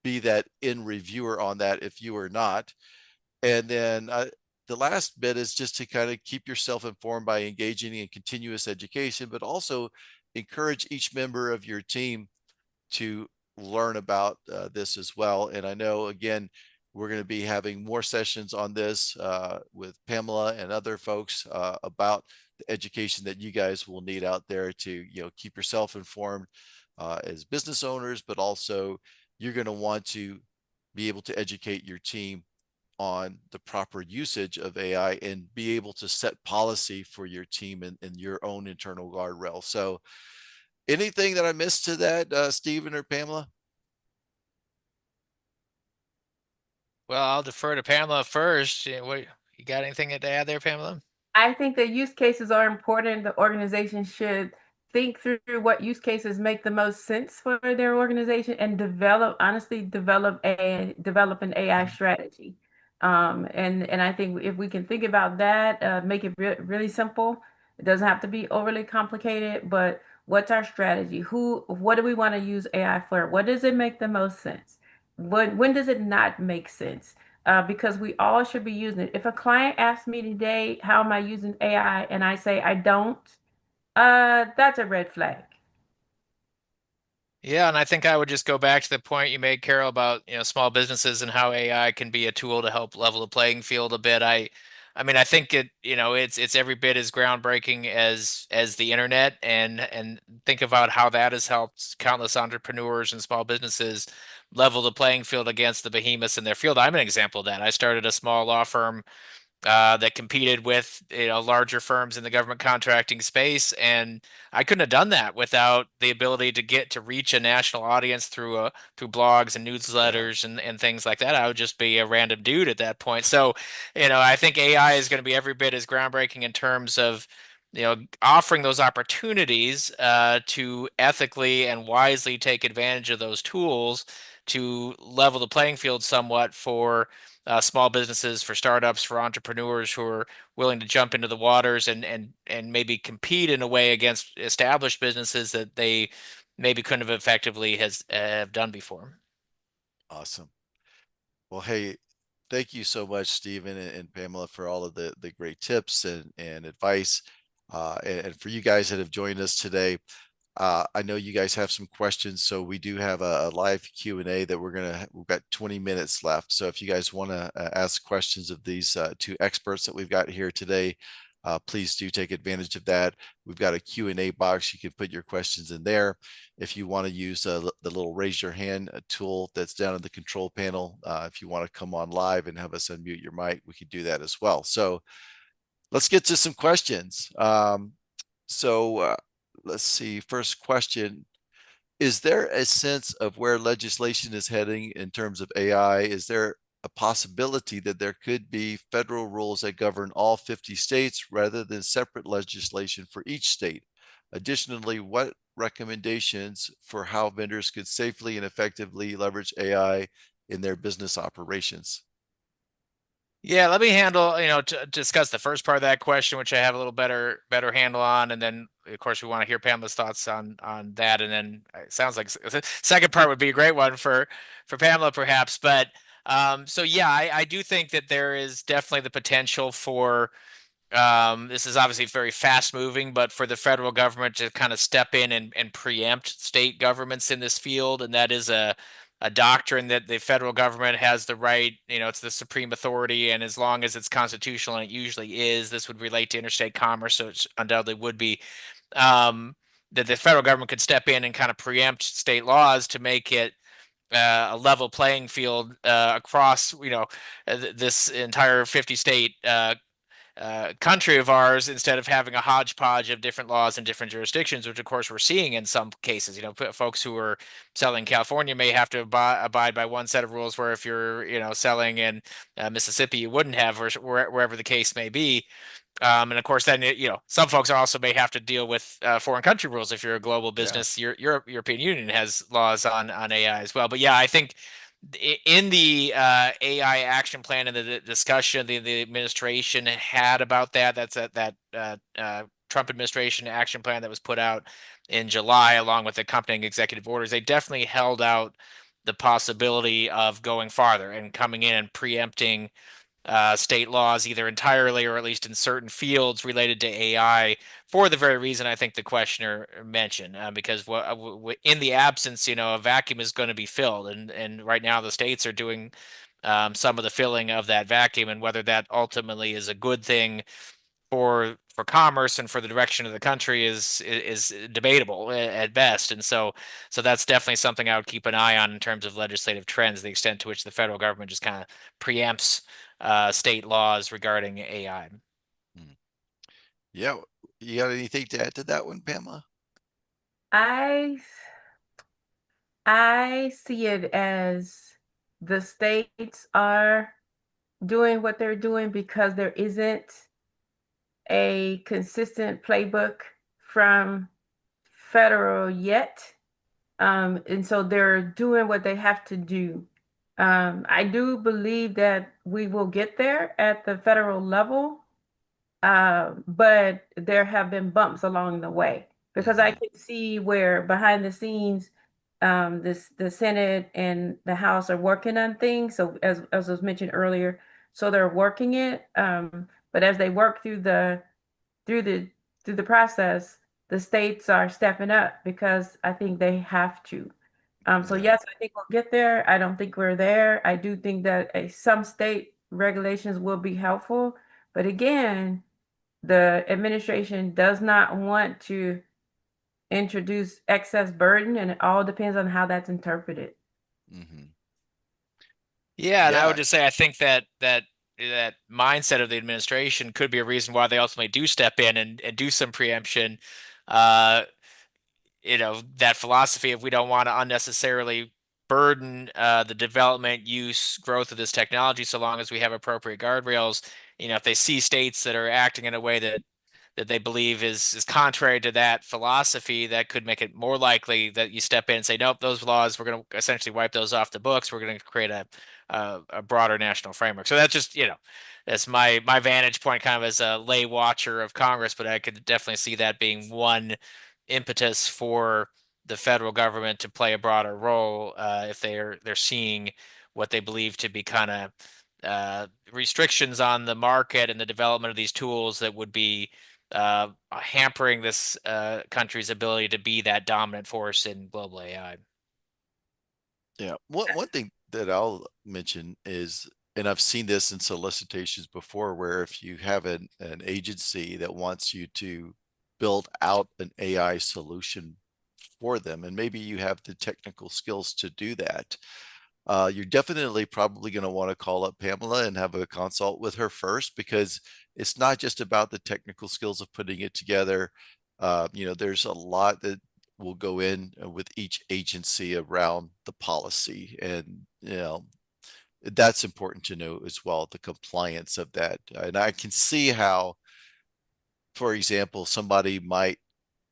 S2: be that in reviewer on that if you are not. And then the last bit is just to kind of keep yourself informed by engaging in continuous education, but also encourage each member of your team to learn about this as well. And I know, again, we're going to be having more sessions on this with Pamela and other folks about the education that you guys will need out there to, keep yourself informed as business owners, but also you're going to want to be able to educate your team on the proper usage of AI and be able to set policy for your team and your own internal guardrail. So anything that I missed to that, Stephen or Pamela?
S1: Well, I'll defer to Pamela first. What you got anything to add there, Pamela?
S3: I think that use cases are important. The organization should think through what use cases make the most sense for their organization and honestly, develop an AI strategy. And I think if we can think about that, make it really simple. It doesn't have to be overly complicated, but what's our strategy? What do we want to use AI for? What does it make the most sense? When does it not make sense? Because we all should be using it. If a client asks me today, how am I using AI? And I say, I don't, that's a red flag.
S1: Yeah, and I think I would just go back to the point you made, Carol, about, small businesses and how AI can be a tool to help level the playing field a bit. I mean, I think it's every bit as groundbreaking as the internet, and think about how that has helped countless entrepreneurs and small businesses level the playing field against the behemoths in their field. I'm an example of that. I started a small law firm that competed with larger firms in the government contracting space, and I couldn't have done that without the ability to get to reach a national audience through blogs and
S2: Yeah.
S1: newsletters and things like that. I would just be a random dude at that point. So, I think AI is going to be every bit as groundbreaking in terms of offering those opportunities to ethically and wisely take advantage of those tools to level the playing field somewhat for small businesses, for startups, for entrepreneurs who are willing to jump into the waters and maybe compete in a way against established businesses that they maybe couldn't have effectively have done before.
S2: Awesome. Well, hey, thank you so much, Stephen and Pamela, for all of the great tips and advice. And for you guys that have joined us today, I know you guys have some questions, so we do have a live Q&A that we've got 20 minutes left. So if you guys want to ask questions of these two experts that we've got here today, please do take advantage of that. We've got a Q&A box. You can put your questions in there. If you want to use the little raise your hand tool that's down in the control panel, if you want to come on live and have us unmute your mic, we could do that as well. So let's get to some questions. So let's see, first question. Is there a sense of where legislation is heading in terms of AI? Is there a possibility that there could be federal rules that govern all 50 states rather than separate legislation for each state? Additionally, what recommendations for how vendors could safely and effectively leverage AI in their business operations?
S1: Yeah, let me handle, to discuss the first part of that question, which I have a little better handle on, and then of course we want to hear Pamela's thoughts on that, and then it sounds like the second part would be a great one for Pamela perhaps. But so yeah, I do think that there is definitely the potential for this is obviously very fast moving, but for the federal government to kind of step in and preempt state governments in this field. And that is a doctrine that the federal government has the right, it's the supreme authority. And as long as it's constitutional, and it usually is, this would relate to interstate commerce. So it undoubtedly would be um, that the federal government could step in and kind of preempt state laws to make it a level playing field across, this entire 50 state country of ours, instead of having a hodgepodge of different laws in different jurisdictions, which of course we're seeing in some cases. Folks who are selling in California may have to abide by one set of rules, where if you're selling in Mississippi, you wouldn't have, or wherever the case may be. And of course, then some folks also may have to deal with foreign country rules. If you're a global
S2: Yeah.
S1: business, your European Union has laws on AI as well. But yeah, I think in the AI action plan and the discussion the administration had about that, that's that Trump administration action plan that was put out in July, along with accompanying executive orders. They definitely held out the possibility of going farther and coming in and preempting state laws either entirely or at least in certain fields related to AI for the very reason I think the questioner mentioned, because in the absence, a vacuum is going to be filled, and right now the states are doing some of the filling of that vacuum, and whether that ultimately is a good thing for commerce and for the direction of the country is debatable at best. And so that's definitely something I would keep an eye on in terms of legislative trends, the extent to which the federal government just kind of preempts state laws regarding AI.
S2: Hmm. Yeah. You got anything to add to that one, Pamela?
S3: I I see it as the states are doing what they're doing because there isn't a consistent playbook from federal yet. And so they're doing what they have to do. I do believe that we will get there at the federal level, but there have been bumps along the way because I
S2: Hmm.
S3: can see where behind the scenes, the Senate and the House are working on things. So as was mentioned earlier, so they're working it. But as they work through the through the process, the states are stepping up because I think they have to. So
S2: Yeah.
S3: yes, I think we'll get there. I don't think we're there. I do think that some state regulations will be helpful, but again, the administration does not want to introduce excess burden, and it all depends on how that's interpreted.
S2: Hmm.
S1: Yeah, and I would
S2: Yeah.
S1: just say I think that mindset of the administration could be a reason why they ultimately do step in and do some preemption. Uh, that philosophy of we don't want to unnecessarily burden the development, use, growth of this technology, so long as we have appropriate guardrails. If they see states that are acting in a way that they believe is contrary to that philosophy, that could make it more likely that you step in and say, nope, those laws, we're going to essentially wipe those off the books. We're going to create a broader national framework. So that's just, that's my vantage point kind of as a lay watcher of Congress, but I could definitely see that being one impetus for the federal government to play a broader role, if they're seeing what they believe to be kind of restrictions on the market and the development of these tools that would be hampering this country's ability to be that dominant force in global AI.
S2: Yeah. One thing that I'll mention is, and I've seen this in solicitations before, where if you have an agency that wants you to build out an AI solution for them, and maybe you have the technical skills to do that, you're definitely probably going to want to call up Pamela and have a consult with her first, because it's not just about the technical skills of putting it together. There's a lot that will go in with each agency around the policy, and that's important to know as well, the compliance of that. And I can see how, for example, somebody might,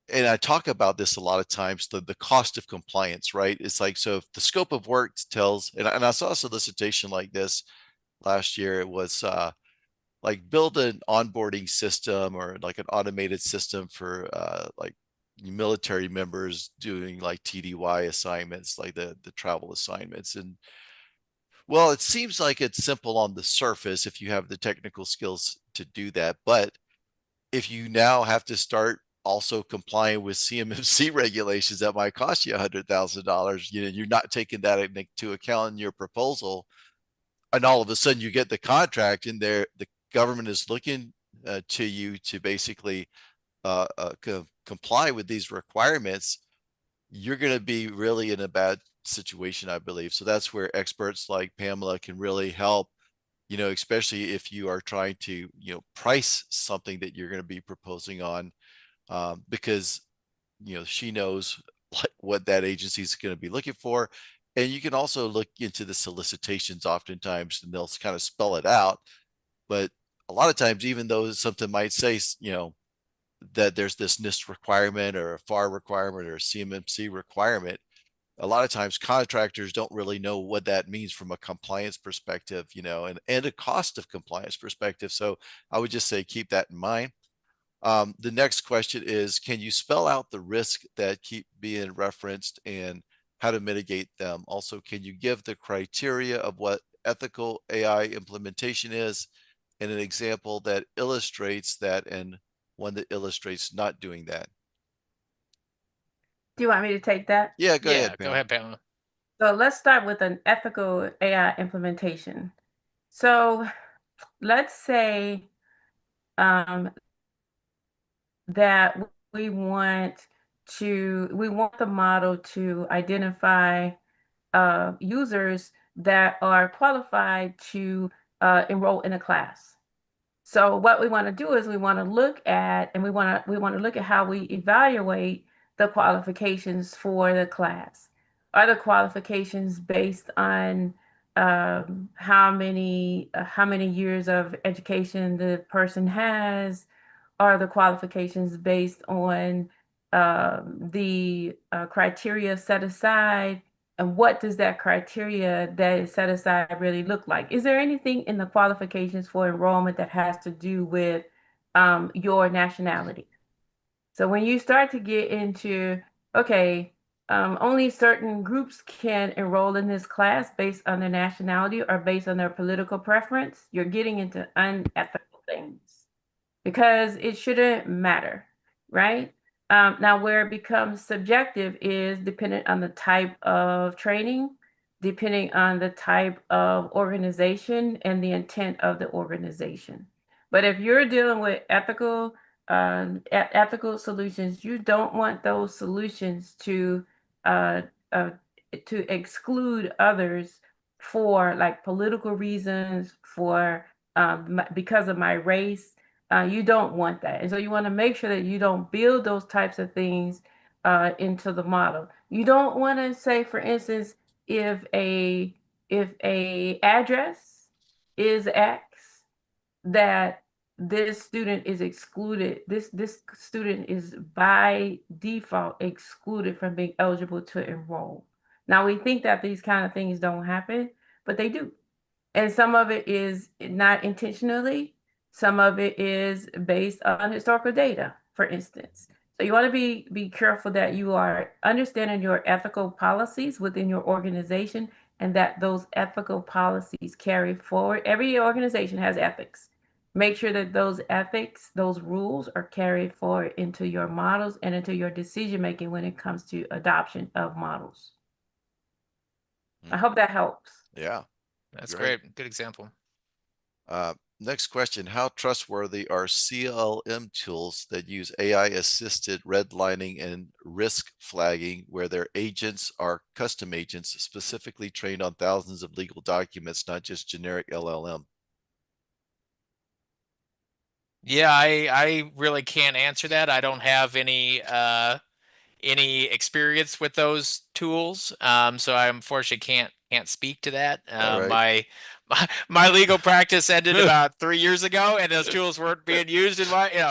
S2: and I talk about this a lot of times, the cost of compliance, right? It's like, so if the scope of work tells, and I saw a solicitation like this last year. It was like build an onboarding system or like an automated system for like military members doing like TDY assignments, like the travel assignments. And well, it seems like it's simple on the surface if you have the technical skills to do that, but if you now have to start also complying with CMMC regulations that might cost you $100,000, you're not taking that into account in your proposal, and all of a sudden you get the contract in there, the government is looking to you to basically comply with these requirements. You're going to be really in a bad situation, I believe. So that's where experts like Pamela can really help, especially if you are trying to, price something that you're going to be proposing on, because, she knows what that agency is going to be looking for. And you can also look into the solicitations oftentimes, and they'll kind of spell it out. But a lot of times, even though something might say, that there's this NIST requirement or a FAR requirement or a CMMC requirement, a lot of times contractors don't really know what that means from a compliance perspective, and a cost of compliance perspective. So I would just say keep that in mind. The next question is, can you spell out the risk that keep being referenced and how to mitigate them? Also, can you give the criteria of what ethical AI implementation is and an example that illustrates that and one that illustrates not doing that?
S3: Do you want me to take that?
S2: Yeah, go
S1: Yeah,
S2: ahead,
S1: go
S2: Pam.
S1: ahead, Pamela.
S3: So let's start with an ethical AI implementation. So let's say um, that we want the model to identify users that are qualified to enroll in a class. So what we want to do is we want to look at and we want to look at how we evaluate the qualifications for the class. Are the qualifications based on how many years of education the person has? Are the qualifications based on the criteria set aside? And what does that criteria that is set aside really look like? Is there anything in the qualifications for enrollment that has to do with your nationality? So when you start to get into, okay, only certain groups can enroll in this class based on their nationality or based on their political preference, you're getting into unethical things because it shouldn't matter, right? Now, where it becomes subjective is dependent on the type of training, depending on the type of organization and the intent of the organization. But if you're dealing with ethical solutions, you don't want those solutions uh, uh, to exclude others for like political reasons, for because of my race. You don't want that. And so you want to make sure that you don't build those types of things into the model. You don't want to say, for instance, if a address is X, that this student is excluded. This student is by default excluded from being eligible to enroll. Now we think that these kind of things don't happen, but they do. And some of it is not intentionally, some of it is based on historical data, for instance. So you want to be careful that you are understanding your ethical policies within your organization and that those ethical policies carry forward. Every organization has ethics. Make sure that those ethics, those rules are carried forward into your models and into your decision making when it comes to adoption of models. I hope that helps.
S2: Yeah,
S1: That's
S2: great.
S1: great. Good example.
S2: Next question, how trustworthy are CLM tools that use AI assisted redlining and risk flagging where their agents are custom agents specifically trained on thousands of legal documents, not just generic LLM?
S1: Yeah, I really can't answer that. I don't have any experience with those tools, so I unfortunately can't speak to that.
S2: All right.
S1: My legal practice ended about 3 years ago, and those tools weren't being used in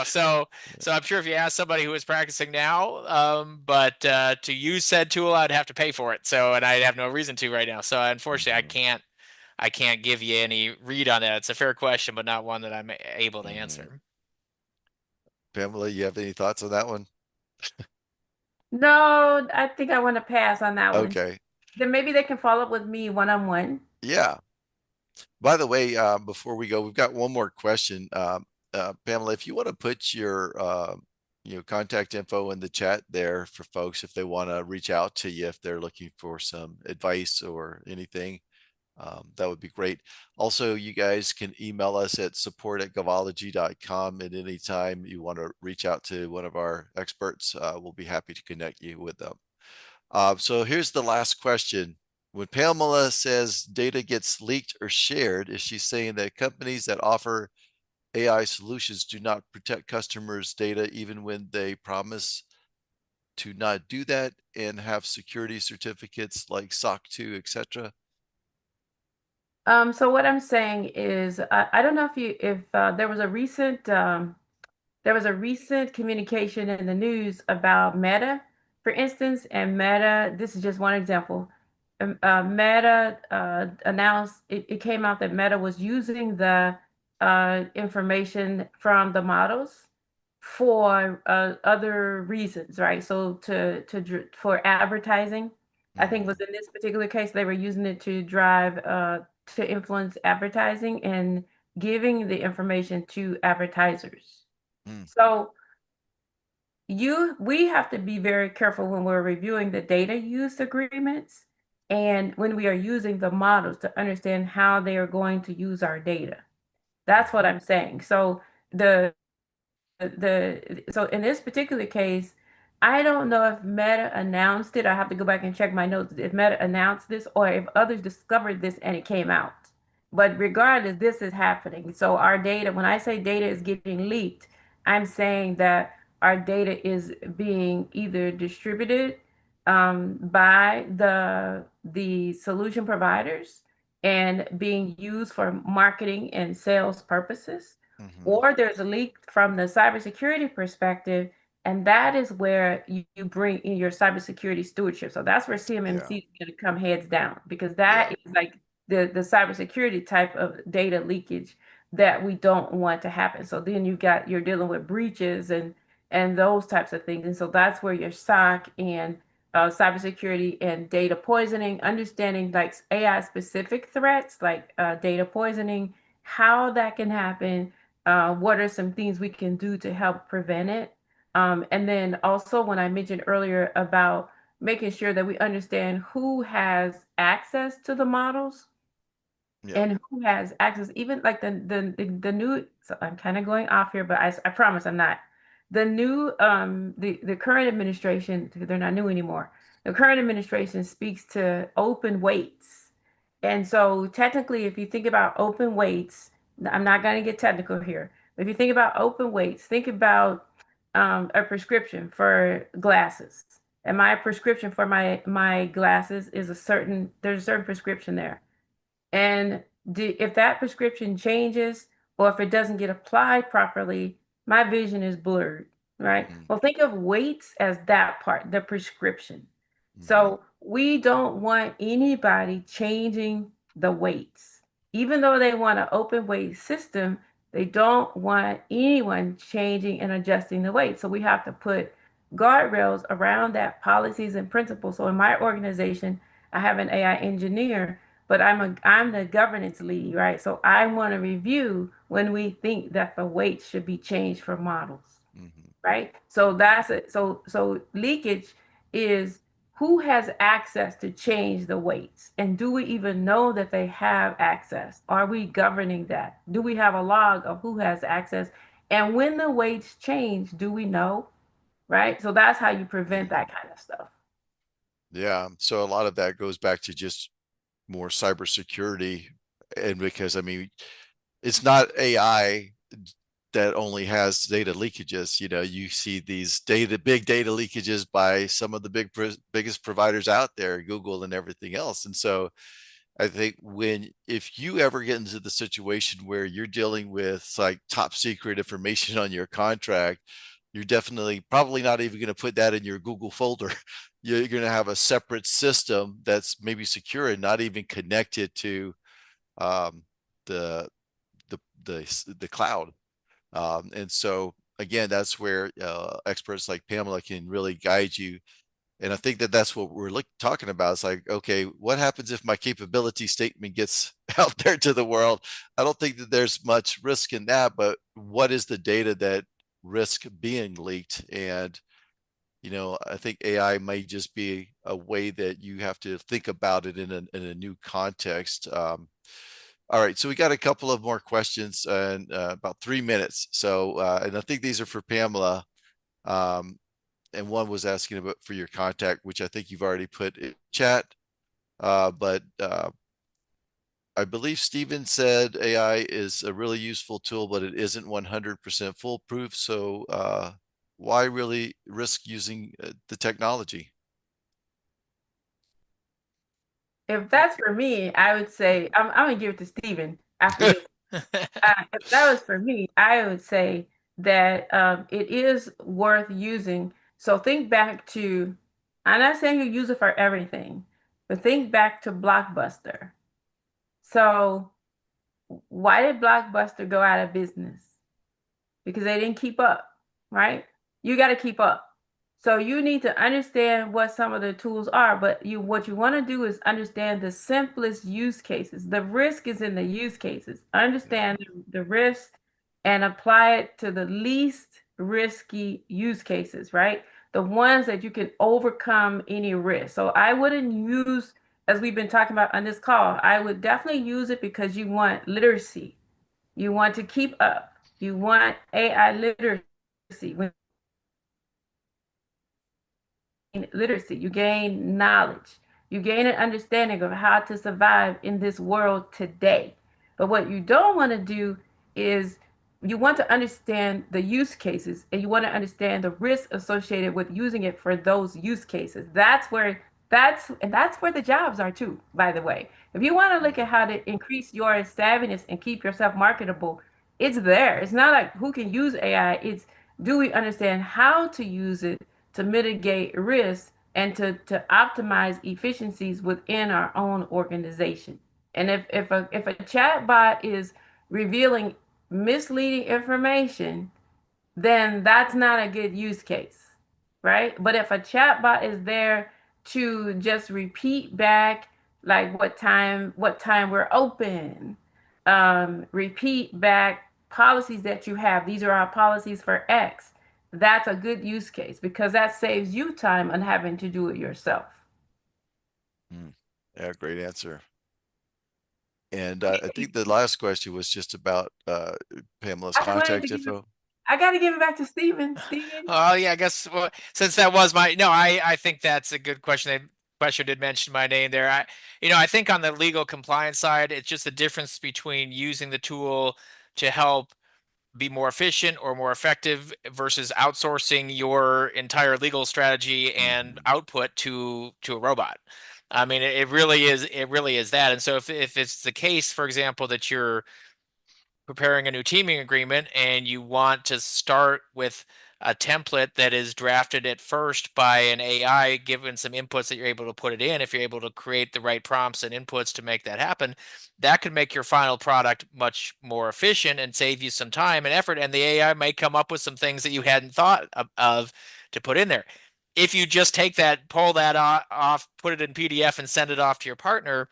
S1: so I'm sure if you ask somebody who is practicing now, but to use said tool, I'd have to pay for it. So, and I have no reason to right now. So, unfortunately, I can't give you any read on that. It's a fair question, but not one that I'm able to answer.
S2: Pamela, you have any thoughts on that one?
S3: No, I think I want to pass on that one.
S2: Okay.
S3: Then maybe they can follow up with me one-on-one.
S2: Yeah. By the way, before we go, we've got one more question. Pamela, if you want to put your contact info in the chat there for folks if they want to reach out to you if they're looking for some advice or anything, that would be great. Also, you guys can email us at support@govology.com at any time you want to reach out to one of our experts. We'll be happy to connect you with them. So here's the last question. When Pamela says data gets leaked or shared, is she saying that companies that offer AI solutions do not protect customers' data even when they promise to not do that and have security certificates like SOC 2, etc.?
S3: So what I'm saying is, I don't know if there was a recent communication in the news about Meta For instance, and Meta, this is just one example. Meta announced it came out that Meta was using the information from the models for other reasons, right? So for advertising, I think was in this particular case they were using it to drive to influence advertising and giving the information to advertisers.
S2: Mm.
S3: So we have to be very careful when we're reviewing the data use agreements and when we are using the models to understand how they are going to use our data. That's what I'm saying. So so in this particular case, I don't know if Meta announced it. I have to go back and check my notes if Meta announced this or if others discovered this and it came out. But regardless, this is happening. So our data, when I say data is getting leaked, I'm saying that our data is being either distributed by the solution providers and being used for marketing and sales purposes,
S2: Mm-hmm.
S3: or there's a leak from the cybersecurity perspective, and that is where you bring in your cybersecurity stewardship. So that's where
S2: Yeah.
S3: CMMC is going to come heads down because
S2: Yeah.
S3: that is like the cybersecurity type of data leakage that we don't want to happen. So then you're dealing with breaches and those types of things, and so that's where your SOC and cybersecurity and data poisoning, understanding like AI specific threats like data poisoning, how that can happen, what are some things we can do to help prevent it. And then also, when I mentioned earlier about making sure that we understand who has access to the models
S2: Yeah.
S3: and who has access, even like the new. So I'm kind of going off here, but I promise I'm not. The new the current administration, they're not new anymore. The current administration speaks to open weights, and so technically, if you think about open weights, I'm not going to get technical here. But if you think about open weights, think about a prescription for glasses. And my prescription for my glasses is there's a certain prescription there. And if that prescription changes or if it doesn't get applied properly, my vision is blurred, right?
S2: Mm-hmm.
S3: Well, think of weights as that part, the prescription.
S2: Mm-hmm.
S3: So we don't want anybody changing the weights. Even though they want an open weight system, they don't want anyone changing and adjusting the weight. So we have to put guardrails around that, policies and principles. So in my organization, I have an AI engineer, but I'm the governance lead, right? So I want to review when we think that the weights should be changed for models,
S2: Mm-hmm.
S3: right? So that's it. So leakage is who has access to change the weights, and do we even know that they have access? Are we governing that? Do we have a log of who has access? And when the weights change, do we know? Right? So that's how you prevent
S2: Mm-hmm.
S3: that kind of stuff.
S2: Yeah. So a lot of that goes back to just more cybersecurity. And because I mean, it's not AI that only has data leakages. You know, you see these big data leakages by some of the biggest providers out there, Google and everything else. And so I think if you ever get into the situation where you're dealing with like top secret information on your contract, you're definitely probably not even going to put that in your Google folder. You're going to have a separate system that's maybe secure and not even connected to um, the the cloud. And so again, that's where experts like Pamela can really guide you. And I think that that's what we're talking about. It's like, okay, what happens if my capability statement gets out there to the world? I don't think that there's much risk in that, but what is the data that risk being leaked? And, you know, I think AI may just be a way that you have to think about it in a new context. All right, so we got a couple of more questions and about 3 minutes. So, and I think these are for Pamela. Um, and one was asking about for your contact, which I think you've already put in chat. But I believe Stephen said AI is a really useful tool, but it isn't 100% foolproof. So why really risk using the technology?
S3: If that's for me, I would say I'm gonna give it to Stephen after this. If that was for me, I would say that it is worth using. So think back to I'm not saying you use it for everything, but think back to Blockbuster. So why did Blockbuster go out of business? Because they didn't keep up, right? You got to keep up. So you need to understand what some of the tools are, but what you want to do is understand the simplest use cases. The risk is in the use cases. Understand the risk and apply it to the least risky use cases, right? The ones that you can overcome any risk. So I wouldn't use, as we've been talking about on this call, I would definitely use it because you want literacy. You want to keep up. You want AI literacy. When literacy, you gain knowledge, you gain an understanding of how to survive in this world today. But what you don't want to do is you want to understand the use cases and you want to understand the risk associated with using it for those use cases. That's where the jobs are too, by the way. If you want to look at how to increase your savviness and keep yourself marketable, it's there. It's not like who can use AI, it's do we understand how to use it to mitigate risk and to optimize efficiencies within our own organization. And if a chatbot is revealing misleading information, then that's not a good use case, right? But if a chatbot is there to just repeat back like what time we're open, repeat back policies that you have. These are our policies for X. That's a good use case because that saves you time on having to do it yourself.
S2: Yeah, great answer. And I think the last question was just about Pamela's
S3: I just wanted to
S2: contact
S3: give it.
S2: info.
S3: I got to give it back to Stephen. Stephen.
S1: Oh yeah, I guess well, since that was my no, I think that's a good question. The question did mention my name there. I think on the legal compliance side, it's just the difference between using the tool to help be more efficient or more effective versus outsourcing your entire legal strategy and
S2: Mhm.
S1: output to a robot. I mean, it really is that. And so if it's the case, for example, that you're preparing a new teaming agreement and you want to start with a template that is drafted at first by an AI, given some inputs that you're able to put it in, if you're able to create the right prompts and inputs to make that happen, that could make your final product much more efficient and save you some time and effort. And the AI may come up with some things that you hadn't thought of to put in there. If you just take that, pull that off, put it in PDF and send it off to your partner,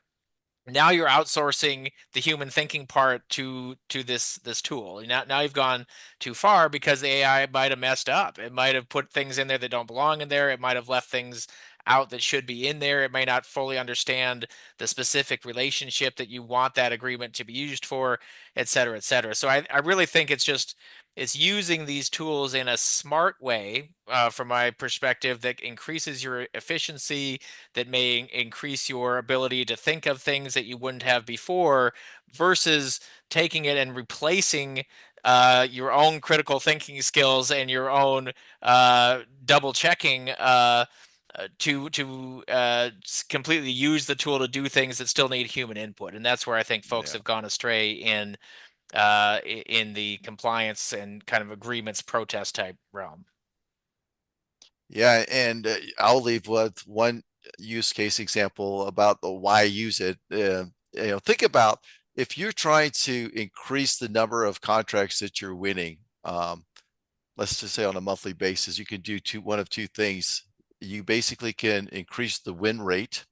S1: now you're outsourcing the human thinking part to this tool. Now you've gone too far because the AI might have messed up. It might have put things in there that don't belong in there. It might have left things out that should be in there. It may not fully understand the specific relationship that you want that agreement to be used for, et cetera, et cetera. So I really think it's using these tools in a smart way, from my perspective, that increases your efficiency, that may increase your ability to think of things that you wouldn't have before, versus taking it and replacing your own critical thinking skills and your own double checking, to completely use the tool to do things that still need human input. And that's where I think folks
S2: Yeah.
S1: have gone astray in the compliance and kind of agreements protest type realm.
S2: Yeah, and I'll leave with one use case example about the why use it. Think about if you're trying to increase the number of contracts that you're winning. Let's just say on a monthly basis, you can do one of two things. You basically can increase the win rate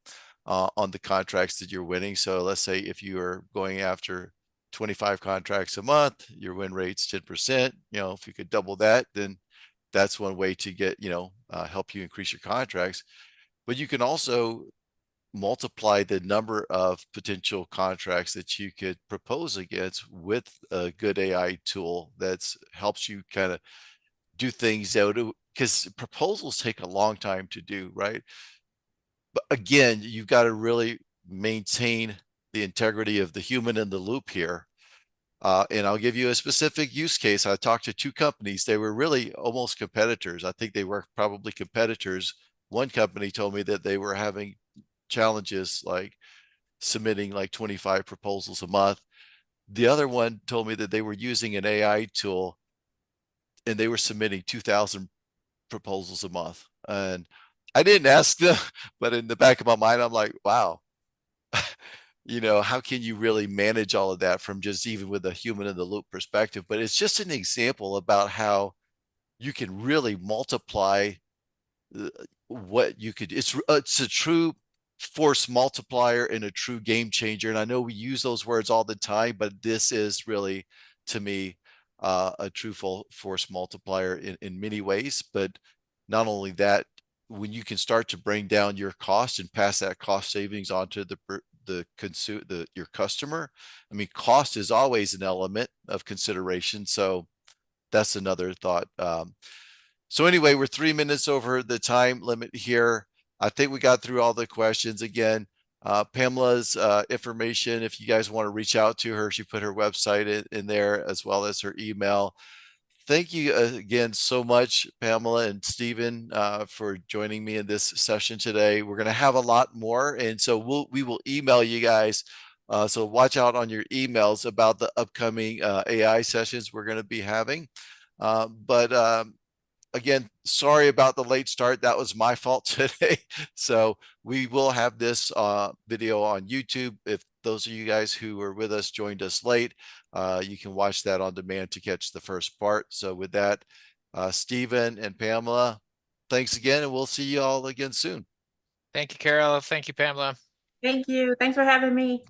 S2: on the contracts that you're winning. So let's say if you are going after 25 contracts a month, your win rate's 10%. If you could double that, then that's one way to get, help you increase your contracts. But you can also multiply the number of potential contracts that you could propose against with a good AI tool that's helps you kind of do things out, because proposals take a long time to do, right? But again, you've got to really maintain the integrity of the human in the loop here. And I'll give you a specific use case. I talked to two companies. They were really almost competitors. I think they were probably competitors. One company told me that they were having challenges like submitting like 25 proposals a month. The other one told me that they were using an AI tool and they were submitting 2,000 proposals a month. And I didn't ask them, but in the back of my mind, I'm like, wow, how can you really manage all of that from just even with a human in the loop perspective? But it's just an example about how you can really multiply what you could. It's a true force multiplier and a true game changer. And I know we use those words all the time, but this is really, to me, a true force multiplier in many ways. But not only that, when you can start to bring down your cost and pass that cost savings onto your customer. I mean, cost is always an element of consideration. So that's another thought. So anyway, we're 3 minutes over the time limit here. I think we got through all the questions. Again, Pamela's information, if you guys want to reach out to her, she put her website in there as well as her email. Thank you again so much, Pamela and Stephen, for joining me in this session today. We're going to have a lot more, and so we will email you guys. So watch out on your emails about the upcoming AI sessions we're going to be having. But again, sorry about the late start. That was my fault today. So we will have this video on YouTube. If those of you guys who were with us joined us late, you can watch that on demand to catch the first part. So with that, Stephen and Pamela, thanks again, and we'll see you all again soon.
S1: Thank you, Carol. Thank you, Pamela.
S3: Thank you. Thanks for having me.